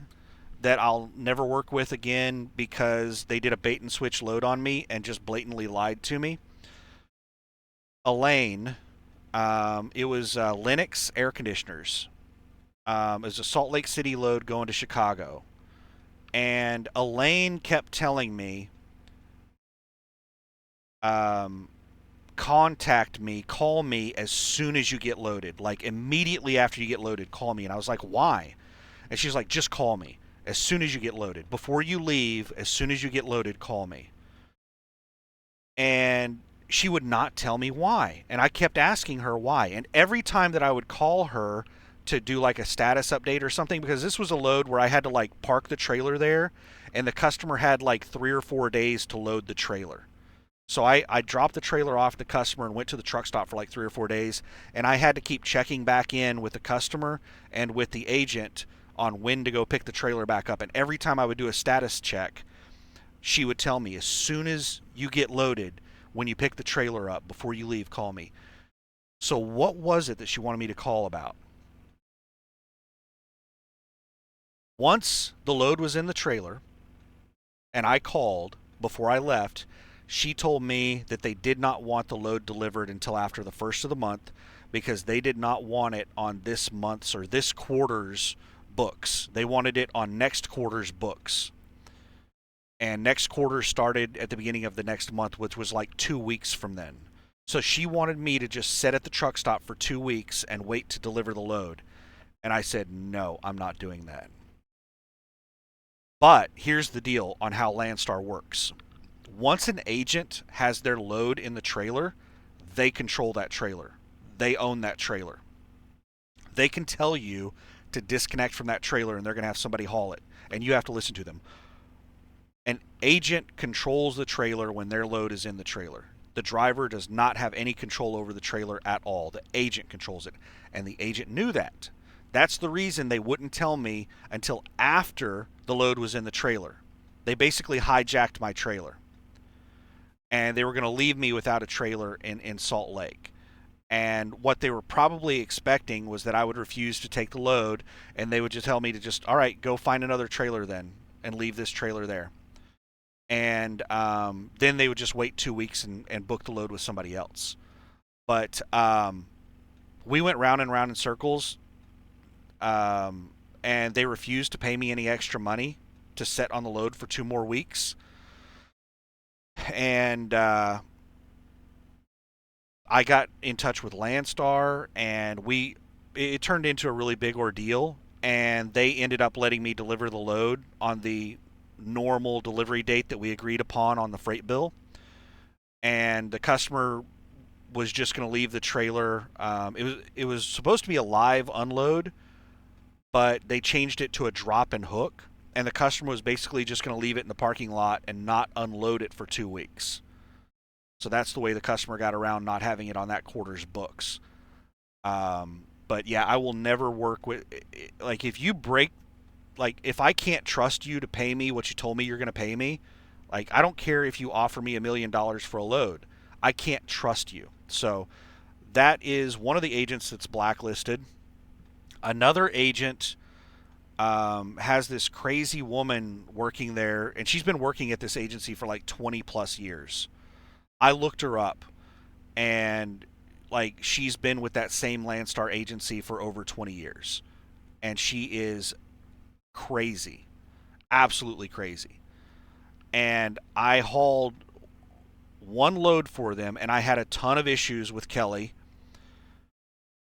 that I'll never work with again because they did a bait and switch load on me and just blatantly lied to me. Elaine, it was Lennox air conditioners. It was a Salt Lake City load going to Chicago. And Elaine kept telling me, contact me, call me as soon as you get loaded. Like immediately after you get loaded, call me. And I was like, why? And she's like, just call me as soon as you get loaded. Before you leave, as soon as you get loaded, call me. And she would not tell me why. And I kept asking her why. And every time that I would call her to do a status update or something, because this was a load where I had to park the trailer there, and the customer had 3 or 4 days to load the trailer. So I dropped the trailer off the customer and went to the truck stop for 3 or 4 days, and I had to keep checking back in with the customer and with the agent on when to go pick the trailer back up. And every time I would do a status check, she would tell me, as soon as you get loaded, when you pick the trailer up, before you leave, call me. So what was it that she wanted me to call about? Once the load was in the trailer and I called before I left, she told me that they did not want the load delivered until after the first of the month because they did not want it on this month's or this quarter's books. They wanted it on next quarter's books. And next quarter started at the beginning of the next month, which was 2 weeks from then. So she wanted me to just sit at the truck stop for 2 weeks and wait to deliver the load. And I said, no, I'm not doing that. But here's the deal on how Landstar works. Once an agent has their load in the trailer, they control that trailer. They own that trailer. They can tell you to disconnect from that trailer and they're going to have somebody haul it. And you have to listen to them. An agent controls the trailer when their load is in the trailer. The driver does not have any control over the trailer at all. The agent controls it. And the agent knew that. That's the reason they wouldn't tell me until after the load was in the trailer. They basically hijacked my trailer. And they were going to leave me without a trailer in Salt Lake. And what they were probably expecting was that I would refuse to take the load, and they would just tell me to just, all right, go find another trailer then, and leave this trailer there. And then they would just wait 2 weeks and book the load with somebody else. But we went round and round in circles, and they refused to pay me any extra money to set on the load for 2 more weeks. And I got in touch with Landstar, and it turned into a really big ordeal. And they ended up letting me deliver the load on the normal delivery date that we agreed upon on the freight bill. And the customer was just going to leave the trailer. It was supposed to be a live unload, but they changed it to a drop and hook. And the customer was basically just going to leave it in the parking lot and not unload it for 2 weeks. So that's the way the customer got around not having it on that quarter's books. But yeah, I will never work with, like, if you break, like, if I can't trust you to pay me what you told me you're going to pay me, like, I don't care if you offer me $1 million for a load. I can't trust you. So that is one of the agents that's blacklisted. Another agent has this crazy woman working there, and she's been working at this agency for like 20 plus years. I looked her up, and like she's been with that same Landstar agency for over 20 years, and she is crazy, absolutely crazy. And I hauled one load for them, and I had a ton of issues with Kelly,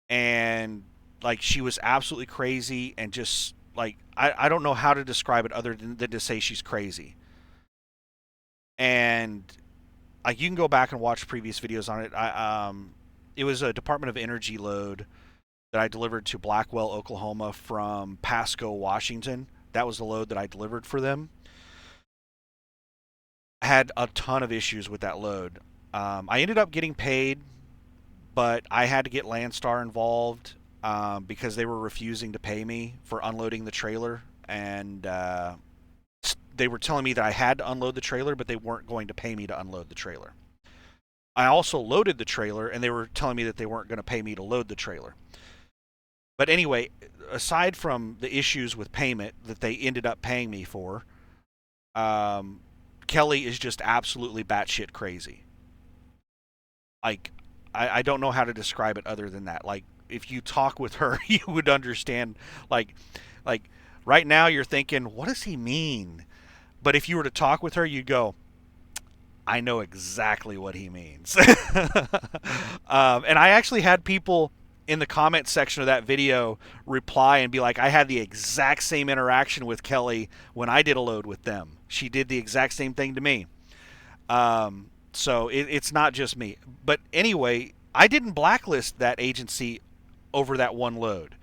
and like she was absolutely crazy, and just like I don't know how to describe it other than to say she's crazy. And like you can go back and watch previous videos on it. It was a Department of Energy load that I delivered to Blackwell, Oklahoma from Pasco, Washington. That was the load that I delivered for them. I had a ton of issues with that load. I ended up getting paid, but I had to get Landstar involved because they were refusing to pay me for unloading the trailer, and they were telling me that I had to unload the trailer, but they weren't going to pay me to unload the trailer. I also loaded the trailer, and they were telling me that they weren't going to pay me to load the trailer. But anyway, aside from the issues with payment that they ended up paying me for, um, Kelly is just absolutely batshit crazy. Like, I don't know how to describe it other than that. Like, if you talk with her, you would understand. Like, like right now you're thinking, what does he mean? But if you were to talk with her, you'd go, I know exactly what he means. And I actually had people in the comment section of that video reply and be like, I had the exact same interaction with Kelly when I did a load with them. She did the exact same thing to me. So it's not just me. But anyway, I didn't blacklist that agency over that one load.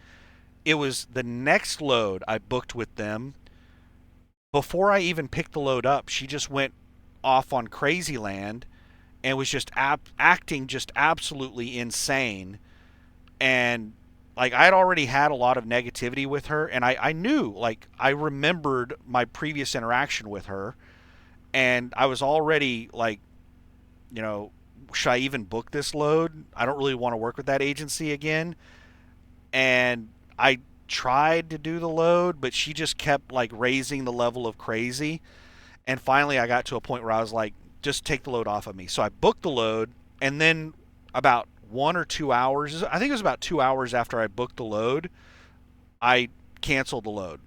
It was the next load I booked with them. Before I even picked the load up, she just went off on crazy land and was just acting just absolutely insane. And like I had already had a lot of negativity with her, and I knew, like, I remembered my previous interaction with her, and I was already like, you know, should I even book this load? I don't really want to work with that agency again. And I tried to do the load, but she just kept like raising the level of crazy. And finally, I got to a point where I was like, just take the load off of me. So I booked the load, and then about 1 or 2 hours, I think it was about 2 hours after I booked the load, I canceled the load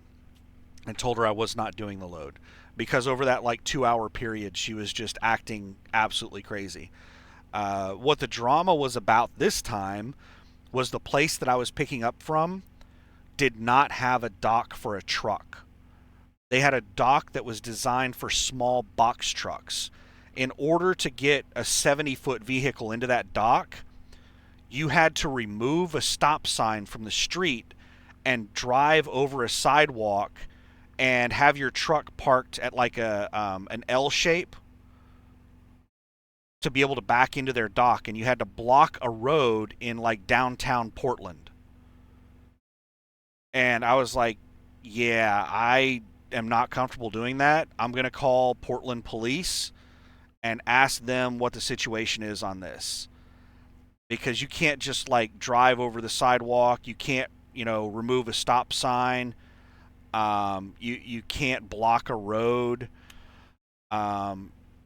and told her I was not doing the load because over that like 2 hour period, she was just acting absolutely crazy. What the drama was about this time was the place that I was picking up from did not have a dock for a truck. They had a dock that was designed for small box trucks. In order to get a 70-foot vehicle into that dock, you had to remove a stop sign from the street and drive over a sidewalk and have your truck parked at like a an L shape to be able to back into their dock, and you had to block a road in like downtown Portland. And I was like, yeah, I am not comfortable doing that. I'm going to call Portland police and ask them what the situation is on this, because you can't just like drive over the sidewalk. You can't, remove a stop sign. You can't block a road.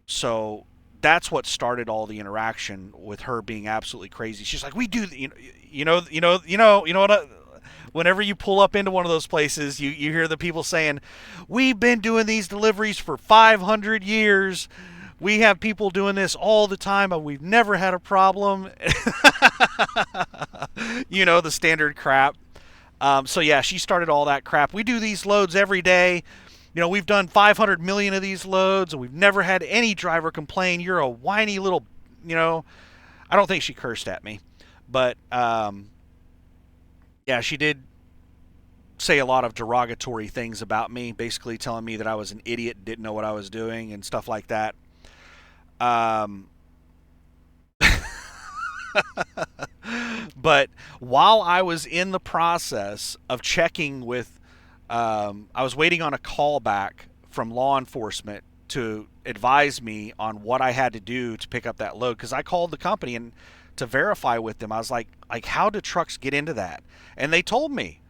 So that's what started all the interaction with her being absolutely crazy. She's like, "We do, you know what? Whenever you pull up into one of those places, you hear the people saying, "We've been doing these deliveries for 500 years. We have people doing this all the time, and we've never had a problem." The standard crap. So yeah, she started all that crap. We do these loads every day. We've done 500 million of these loads, and we've never had any driver complain. You're a whiny little, you know. I don't think she cursed at me, but yeah, she did say a lot of derogatory things about me, basically telling me that I was an idiot, didn't know what I was doing, and stuff like that. Um, but while I was in the process of checking with, I was waiting on a call back from law enforcement to advise me on what I had to do to pick up that load, because I called the company and to verify with them. I was like, how do trucks get into that? And they told me,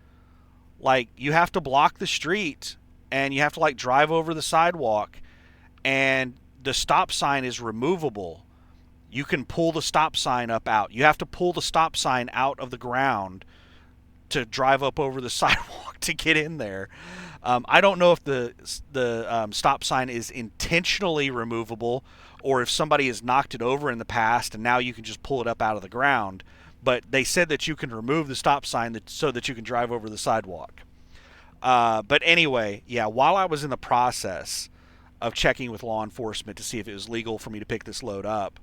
like, you have to block the street and you have to like drive over the sidewalk, and the stop sign is removable. You can pull the stop sign up out. You have to pull the stop sign out of the ground to drive up over the sidewalk to get in there. I don't know if the stop sign is intentionally removable, or if somebody has knocked it over in the past and now you can just pull it up out of the ground. But they said that you can remove the stop sign so that you can drive over the sidewalk. But anyway, yeah, while I was in the process of checking with law enforcement to see if it was legal for me to pick this load up,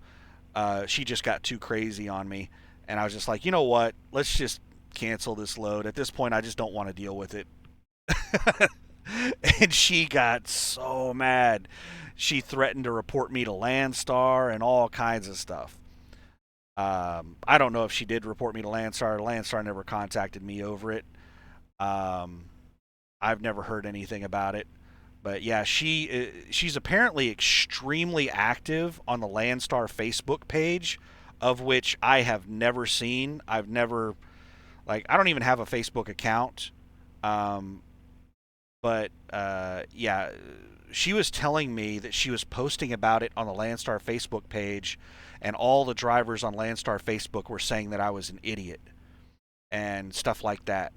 she just got too crazy on me. And I was just like, you know what? Let's just cancel this load. At this point, I just don't want to deal with it. And she got so mad. She threatened to report me to Landstar and all kinds of stuff. I don't know if she did report me to Landstar. Landstar never contacted me over it. Um, I've never heard anything about it. But yeah, she's apparently extremely active on the Landstar Facebook page, of which I have never seen. I've never, like, I don't even have a Facebook account. Um, but yeah, she was telling me that she was posting about it on the Landstar Facebook page, and all the drivers on Landstar Facebook were saying that I was an idiot and stuff like that.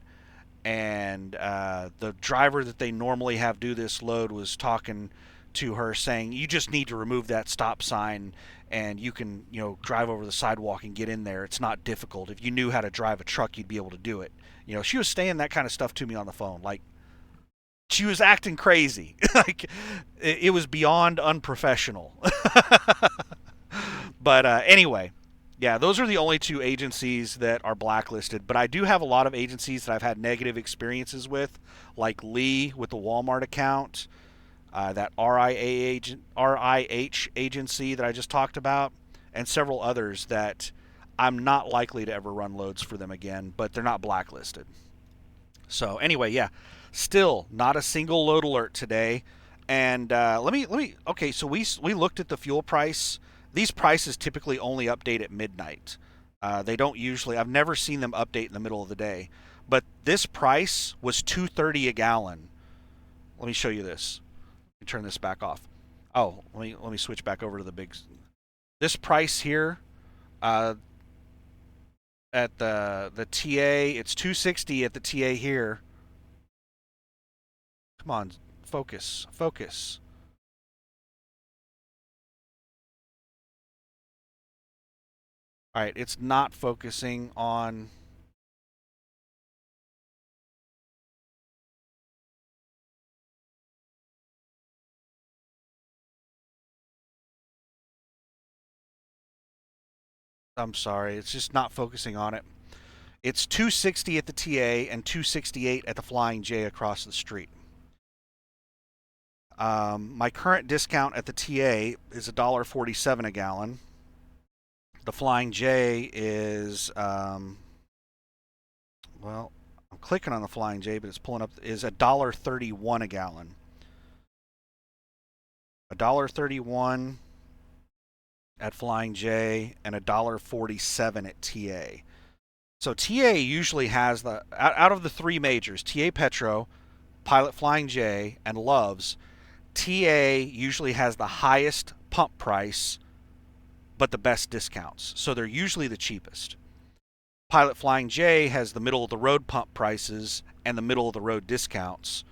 And the driver that they normally have do this load was talking to her, saying, "You just need to remove that stop sign and you can, drive over the sidewalk and get in there. It's not difficult. If you knew how to drive a truck, you'd be able to do it." She was saying that kind of stuff to me on the phone. Like, she was acting crazy. Like, it was beyond unprofessional. But anyway, yeah, those are the only two agencies that are blacklisted. But I do have a lot of agencies that I've had negative experiences with, like Lee with the Walmart account, that RIH agency that I just talked about, and several others that I'm not likely to ever run loads for them again, but they're not blacklisted. So anyway, yeah, still not a single load alert today. And let me. Okay, so we looked at the fuel price. These prices typically only update at midnight. They don't usually. I've never seen them update in the middle of the day. But this price was 2.30 a gallon. Let me show you this. Let me turn this back off. Oh, let me switch back over to the big. This price here, uh, at the TA, it's 260 at the TA here. Come on, focus, focus. All right, it's not focusing on. I'm sorry, it's just not focusing on it. It's 260 at the TA and 268 at the Flying J across the street. My current discount at the TA is $1.47 a gallon. The Flying J is well, I'm clicking on the Flying J, but it's pulling up is $1.31 a gallon. $1.31 at Flying J and $1.47 at TA. So TA usually has the out of the three majors, TA Petro, Pilot Flying J, and Love's. TA usually has the highest pump price, but the best discounts. So they're usually the cheapest. Pilot Flying J has the middle of the road pump prices and the middle of the road discounts.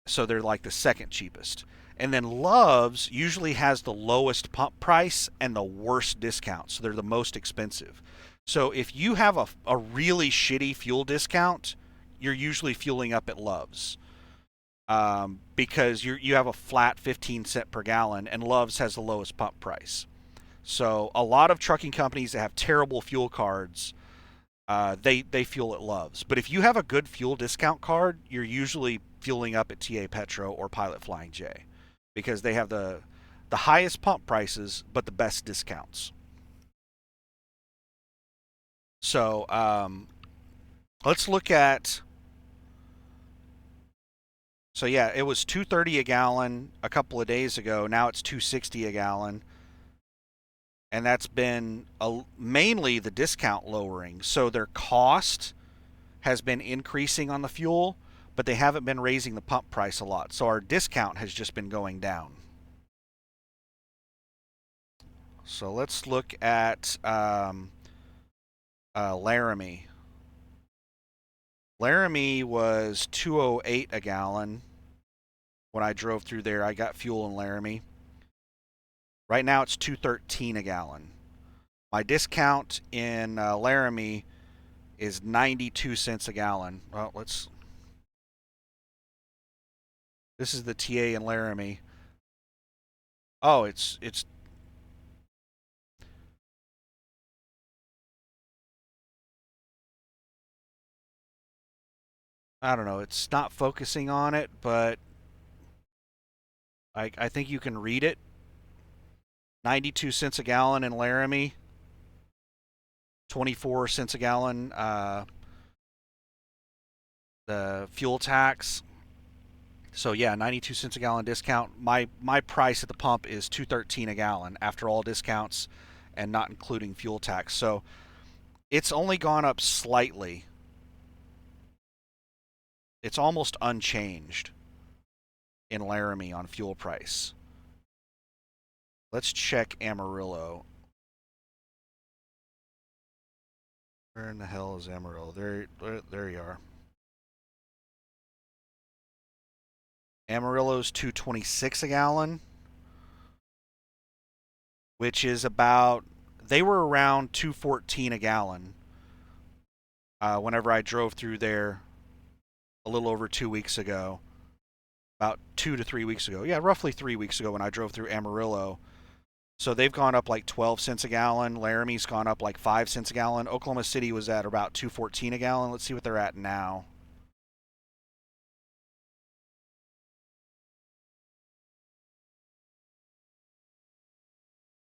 So they're like the second cheapest. And then Love's usually has the lowest pump price and the worst discounts. So they're the most expensive. So if you have a really shitty fuel discount, you're usually fueling up at Love's. Because you have a flat 15 cent per gallon, and Love's has the lowest pump price. So a lot of trucking companies that have terrible fuel cards, they fuel at Love's. But if you have a good fuel discount card, you're usually fueling up at TA Petro or Pilot Flying J, because they have the highest pump prices but the best discounts. So let's look at. So yeah, it was 230 a gallon a couple of days ago. Now it's 260 a gallon, and that's been mainly the discount lowering. So their cost has been increasing on the fuel, but they haven't been raising the pump price a lot. So our discount has just been going down. So let's look at Laramie. Laramie was 208 a gallon when I drove through there. I got fuel in Laramie. Right now it's 213 a gallon. My discount in Laramie is 92 cents a gallon. Well, let's. This is the TA in Laramie. Oh, it's. I don't know. It's not focusing on it, but I think you can read it. 92 cents a gallon in Laramie. 24 cents a gallon. The fuel tax. So yeah, 92 cents a gallon discount. My price at the pump is 213 a gallon after all discounts and not including fuel tax. So it's only gone up slightly. It's almost unchanged in Laramie on fuel price. Let's check Amarillo. Where in the hell is Amarillo? There you are. Amarillo's 226 a gallon, which is about, they were around 214 a gallon whenever I drove through there a little over 2 weeks ago. About 2 to 3 weeks ago. Yeah, roughly 3 weeks ago when I drove through Amarillo. So they've gone up like 12 cents a gallon. Laramie's gone up like 5 cents a gallon. Oklahoma City was at about 214 a gallon. Let's see what they're at now.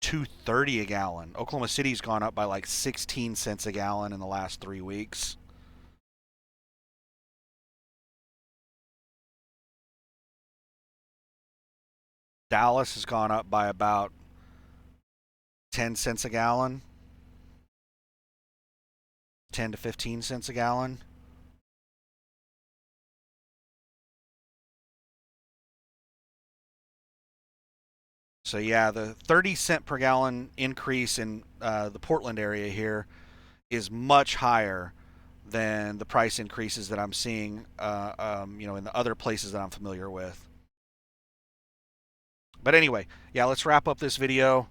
230 a gallon. Oklahoma City's gone up by like 16 cents a gallon in the last 3 weeks. Dallas has gone up by about 10 cents a gallon, 10 to 15 cents a gallon. So yeah, the 30 cent per gallon increase in the Portland area here is much higher than the price increases that I'm seeing, in the other places that I'm familiar with. But anyway, yeah, let's wrap up this video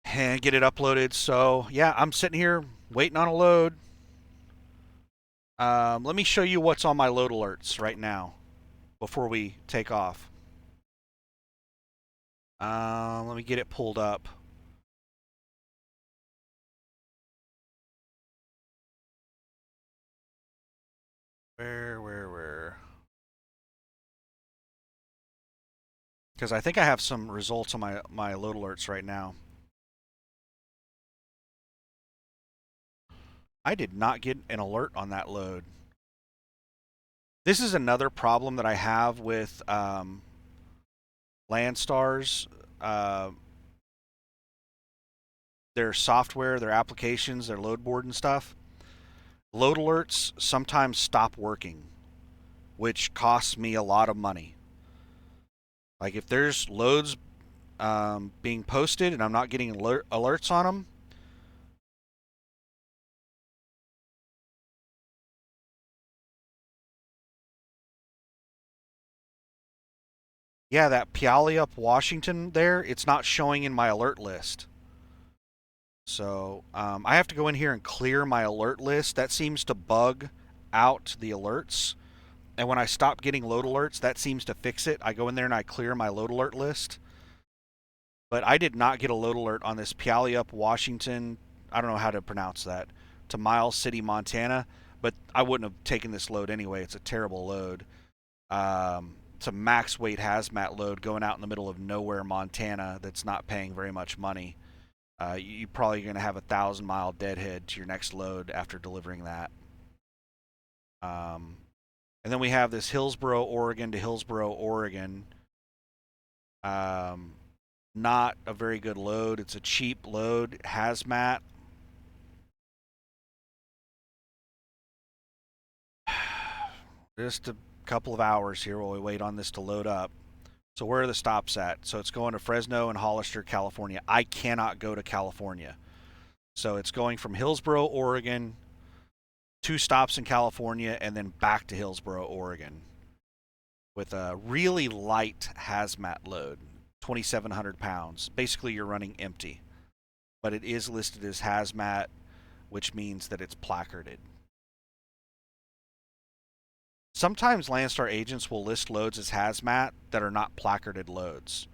and get it uploaded. So yeah, I'm sitting here waiting on a load. Let me show you what's on my load alerts right now before we take off. Let me get it pulled up. Where? Because I think I have some results on my load alerts right now. I did not get an alert on that load. This is another problem that I have with Landstar's, uh, their software, their applications, their load board and stuff. Load alerts sometimes stop working, which costs me a lot of money. Like if there's loads being posted and I'm not getting alerts on them. Yeah, that Puyallup, Washington there, it's not showing in my alert list. So I have to go in here and clear my alert list. That seems to bug out the alerts. And when I stop getting load alerts, that seems to fix it. I go in there and I clear my load alert list. But I did not get a load alert on this Puyallup, Washington. I don't know how to pronounce that. To Miles City, Montana. But I wouldn't have taken this load anyway. It's a terrible load. It's a max weight hazmat load going out in the middle of nowhere, Montana. That's not paying very much money. You're probably going to have 1,000-mile deadhead to your next load after delivering that. And then we have this Hillsboro, Oregon to Hillsboro, Oregon. Not a very good load. It's a cheap load, hazmat. Just a couple of hours here while we wait on this to load up. So where are the stops at? So it's going to Fresno and Hollister, California. I cannot go to California. So it's going from Hillsboro, Oregon, 2 stops in California, and then back to Hillsboro, Oregon with a really light hazmat load, 2,700 pounds. Basically, you're running empty. But it is listed as hazmat, which means that it's placarded. Sometimes Landstar agents will list loads as hazmat that are not placarded loads.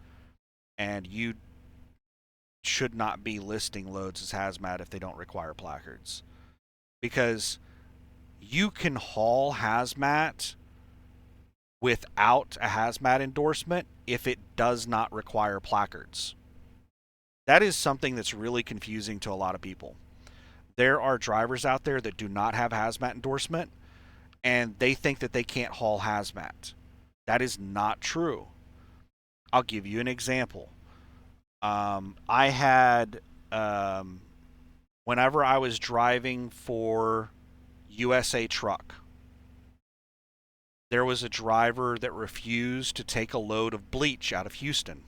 And you should not be listing loads as hazmat if they don't require placards. Because you can haul hazmat without a hazmat endorsement if it does not require placards. That is something that's really confusing to a lot of people. There are drivers out there that do not have hazmat endorsement and they think that they can't haul hazmat. That is not true. I'll give you an example. I had, whenever I was driving for USA Truck, there was a driver that refused to take a load of bleach out of Houston.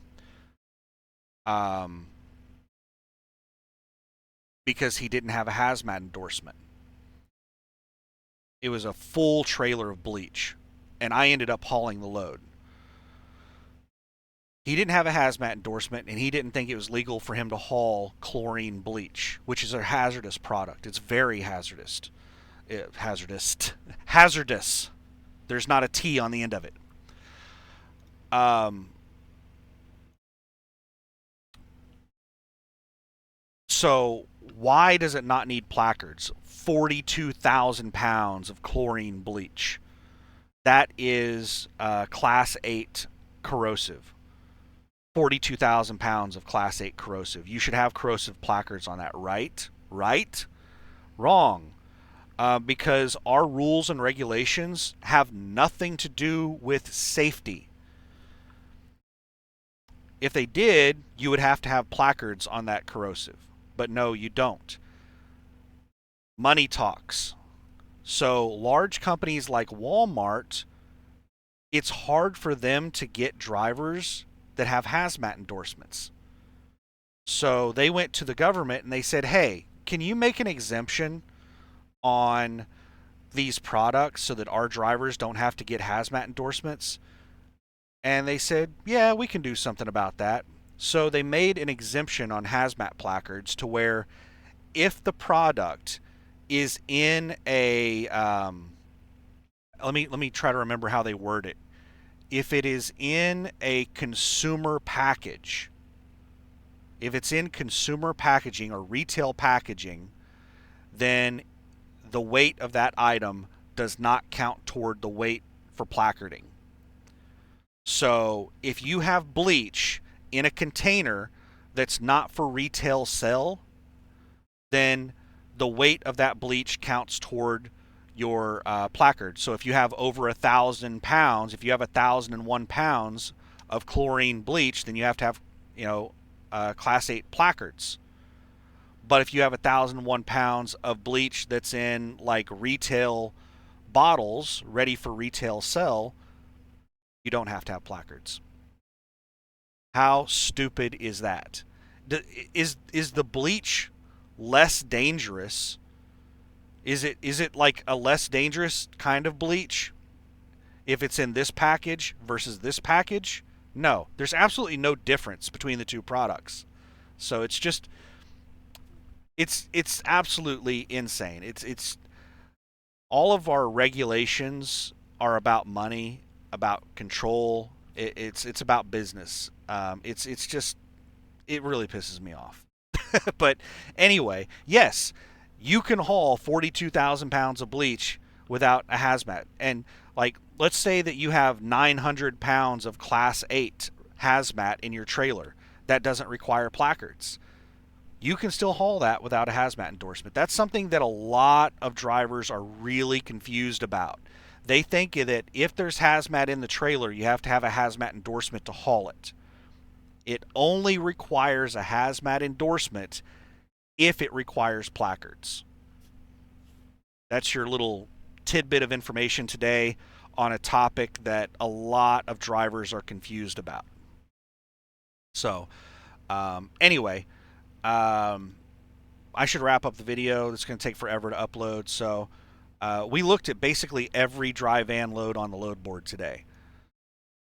Because he didn't have a hazmat endorsement. It was a full trailer of bleach, and I ended up hauling the load. He didn't have a hazmat endorsement, and he didn't think it was legal for him to haul chlorine bleach, which is a hazardous product. It's very hazardous. Hazardous. There's not a T on the end of it. So why does it not need placards? 42,000 pounds of chlorine bleach. That is Class 8 corrosive. 42,000 pounds of Class 8 corrosive. You should have corrosive placards on that, right? Right? Wrong. Because our rules and regulations have nothing to do with safety. If they did, you would have to have placards on that corrosive. But no, you don't. Money talks. So large companies like Walmart, it's hard for them to get drivers that have hazmat endorsements. So they went to the government and they said, hey, can you make an exemption on these products so that our drivers don't have to get hazmat endorsements? And they said, yeah, we can do something about that. So they made an exemption on hazmat placards to where if the product is in a let me try to remember how they word it. If it is in a consumer package, if it's in consumer packaging or retail packaging, then the weight of that item does not count toward the weight for placarding. So if you have bleach in a container that's not for retail sale, then the weight of that bleach counts toward your placard. So if you have over 1,000 pounds, if you have 1,001 pounds of chlorine bleach, then you have to have, Class 8 placards. But if you have 1,001 pounds of bleach that's in like retail bottles ready for retail sale, you don't have to have placards. How stupid is that? Is the bleach less dangerous? Is it like a less dangerous kind of bleach if it's in this package versus this package? No, there's absolutely no difference between the two products. So it's absolutely insane. It's all of our regulations are about money, about control. It's about business. It's just it really pisses me off. But anyway, yes, you can haul 42,000 pounds of bleach without a hazmat. And like, let's say that you have 900 pounds of Class 8 hazmat in your trailer that doesn't require placards. You can still haul that without a hazmat endorsement. That's something that a lot of drivers are really confused about. They think that if there's hazmat in the trailer, you have to have a hazmat endorsement to haul it. It only requires a hazmat endorsement if it requires placards. That's your little tidbit of information today on a topic that a lot of drivers are confused about. So, anyway, I should wrap up the video. It's going to take forever to upload. So, we looked at basically every dry van load on the load board today.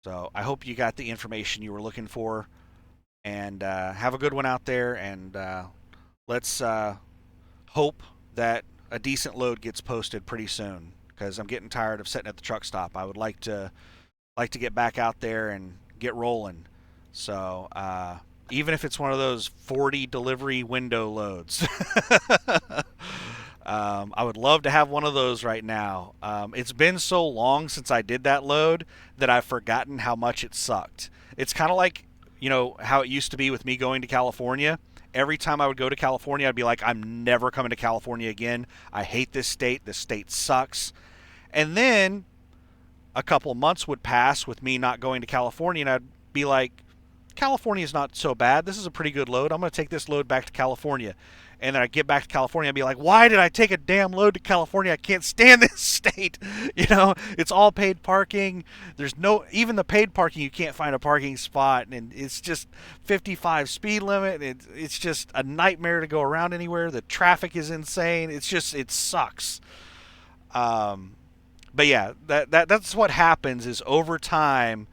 So, I hope you got the information you were looking for. And have a good one out there. And let's hope that a decent load gets posted pretty soon, because I'm getting tired of sitting at the truck stop. I would like to get back out there and get rolling. So even if it's one of those 40 delivery window loads, I would love to have one of those right now. It's been so long since I did that load that I've forgotten how much it sucked. It's kind of like, how it used to be with me going to California. Every time I would go to California, I'd be like, I'm never coming to California again. I hate this state. This state sucks. And then a couple months would pass with me not going to California, and I'd be like, California is not so bad. This is a pretty good load. I'm going to take this load back to California. And then I get back to California and be like, why did I take a damn load to California? I can't stand this state. It's all paid parking. There's even the paid parking, you can't find a parking spot. And it's just 55 speed limit. It's just a nightmare to go around anywhere. The traffic is insane. It sucks. But yeah, that's what happens is over time,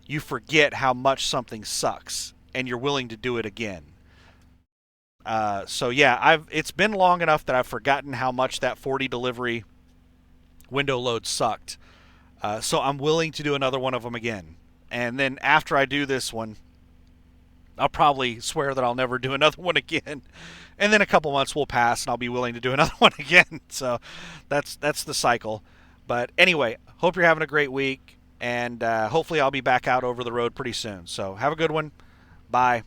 you forget how much something sucks and you're willing to do it again. So yeah, it's been long enough that I've forgotten how much that 40 delivery window load sucked. So I'm willing to do another one of them again. And then after I do this one, I'll probably swear that I'll never do another one again. And then a couple months will pass and I'll be willing to do another one again. So that's the cycle. But anyway, hope you're having a great week. And hopefully I'll be back out over the road pretty soon. So have a good one. Bye.